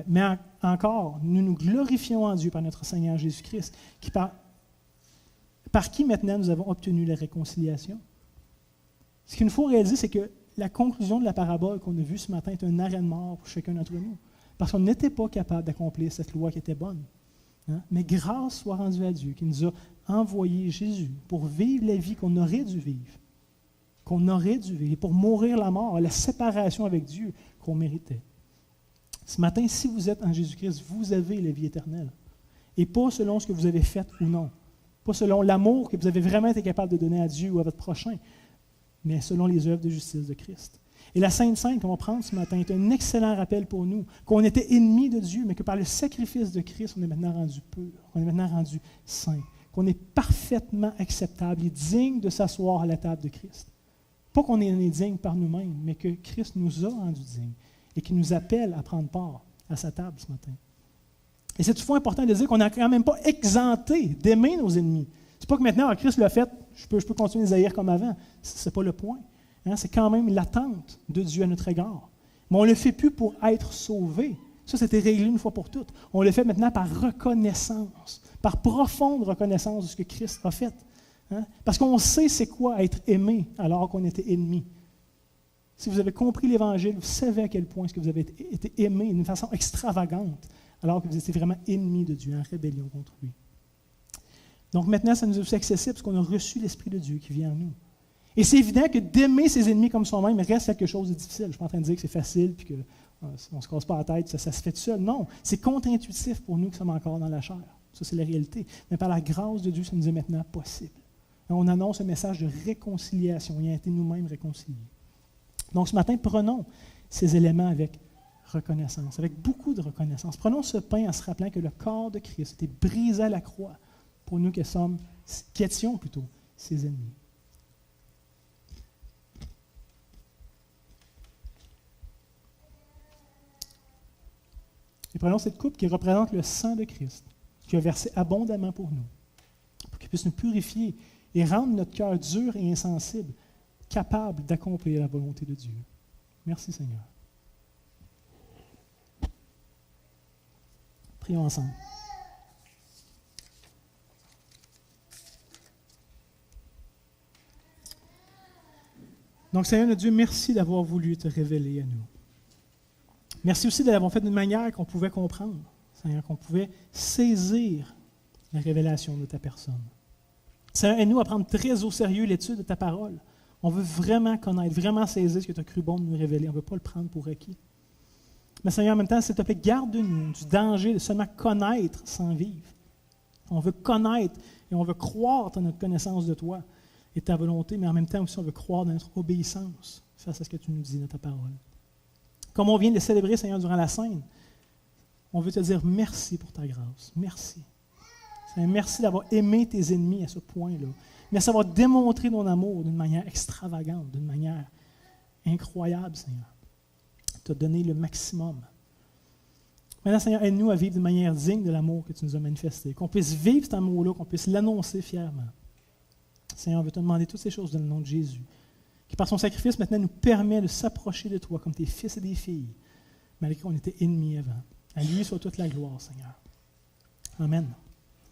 mais encore, nous nous glorifions en Dieu par notre Seigneur Jésus-Christ, par qui maintenant nous avons obtenu la réconciliation. Ce qu'il nous faut réaliser, c'est que la conclusion de la parabole qu'on a vue ce matin est un arrêt de mort pour chacun d'entre nous, parce qu'on n'était pas capable d'accomplir cette loi qui était bonne. Mais grâce soit rendue à Dieu, qui nous a envoyé Jésus pour vivre la vie qu'on aurait dû vivre, pour mourir la mort, la séparation avec Dieu qu'on méritait. Ce matin, si vous êtes en Jésus-Christ, vous avez la vie éternelle. Et pas selon ce que vous avez fait ou non. Pas selon l'amour que vous avez vraiment été capable de donner à Dieu ou à votre prochain, mais selon les œuvres de justice de Christ. Et la Sainte Seine qu'on va prendre ce matin est un excellent rappel pour nous, qu'on était ennemis de Dieu, mais que par le sacrifice de Christ, on est maintenant rendu pur, on est maintenant rendu saint, qu'on est parfaitement acceptable et digne de s'asseoir à la table de Christ. Pas qu'on est digne par nous-mêmes, mais que Christ nous a rendus dignes et qui nous appelle à prendre part à sa table ce matin. Et c'est toutefois important de dire qu'on n'est quand même pas exempté d'aimer nos ennemis. C'est pas que maintenant, Christ l'a fait, je peux continuer à les haïr comme avant. Ce n'est pas le point. C'est quand même l'attente de Dieu à notre égard. Mais on ne le fait plus pour être sauvé. Ça, c'était réglé une fois pour toutes. On le fait maintenant par reconnaissance, par profonde reconnaissance de ce que Christ a fait. Parce qu'on sait c'est quoi être aimé alors qu'on était ennemi. Si vous avez compris l'Évangile, vous savez à quel point est-ce que vous avez été aimé d'une façon extravagante alors que vous étiez vraiment ennemi de Dieu, en rébellion contre lui. Donc maintenant, ça nous est aussi accessible parce qu'on a reçu l'Esprit de Dieu qui vient en nous. Et c'est évident que d'aimer ses ennemis comme soi-même reste quelque chose de difficile. Je ne suis pas en train de dire que c'est facile et qu'on ne se casse pas la tête, ça se fait tout seul. Non, c'est contre-intuitif pour nous qui sommes encore dans la chair. Ça, c'est la réalité. Mais par la grâce de Dieu, ça nous est maintenant possible. On annonce un message de réconciliation. On a été nous-mêmes réconciliés. Donc ce matin, prenons ces éléments avec reconnaissance, avec beaucoup de reconnaissance. Prenons ce pain en se rappelant que le corps de Christ était brisé à la croix pour nous qui étions plutôt ses ennemis. Et prenons cette coupe qui représente le sang de Christ, qui a versé abondamment pour nous, pour qu'il puisse nous purifier et rendre notre cœur dur et insensible, capable d'accomplir la volonté de Dieu. Merci Seigneur. Prions ensemble. Donc Seigneur notre Dieu, merci d'avoir voulu te révéler à nous. Merci aussi de l'avoir fait d'une manière qu'on pouvait comprendre, Seigneur, qu'on pouvait saisir la révélation de ta personne. Seigneur, aide-nous à prendre très au sérieux l'étude de ta parole. On veut vraiment connaître, vraiment saisir ce que tu as cru bon de nous révéler. On ne veut pas le prendre pour acquis. Mais Seigneur, en même temps, s'il te plaît, garde-nous du danger de seulement connaître sans vivre. On veut connaître et on veut croire dans notre connaissance de toi et ta volonté, mais en même temps aussi, on veut croire dans notre obéissance face à ce que tu nous dis dans ta parole. Comme on vient de le célébrer, Seigneur, durant la scène, on veut te dire merci pour ta grâce. Merci. Seigneur, merci d'avoir aimé tes ennemis à ce point-là. Merci d'avoir démontré ton amour d'une manière extravagante, d'une manière incroyable, Seigneur. Tu as donné le maximum. Maintenant, Seigneur, aide-nous à vivre de manière digne de l'amour que tu nous as manifesté. Qu'on puisse vivre cet amour-là, qu'on puisse l'annoncer fièrement. Seigneur, on veut te demander toutes ces choses dans le nom de Jésus, qui par son sacrifice maintenant nous permet de s'approcher de toi comme tes fils et des filles, malgré qu'on était ennemis avant. À lui soit toute la gloire, Seigneur. Amen.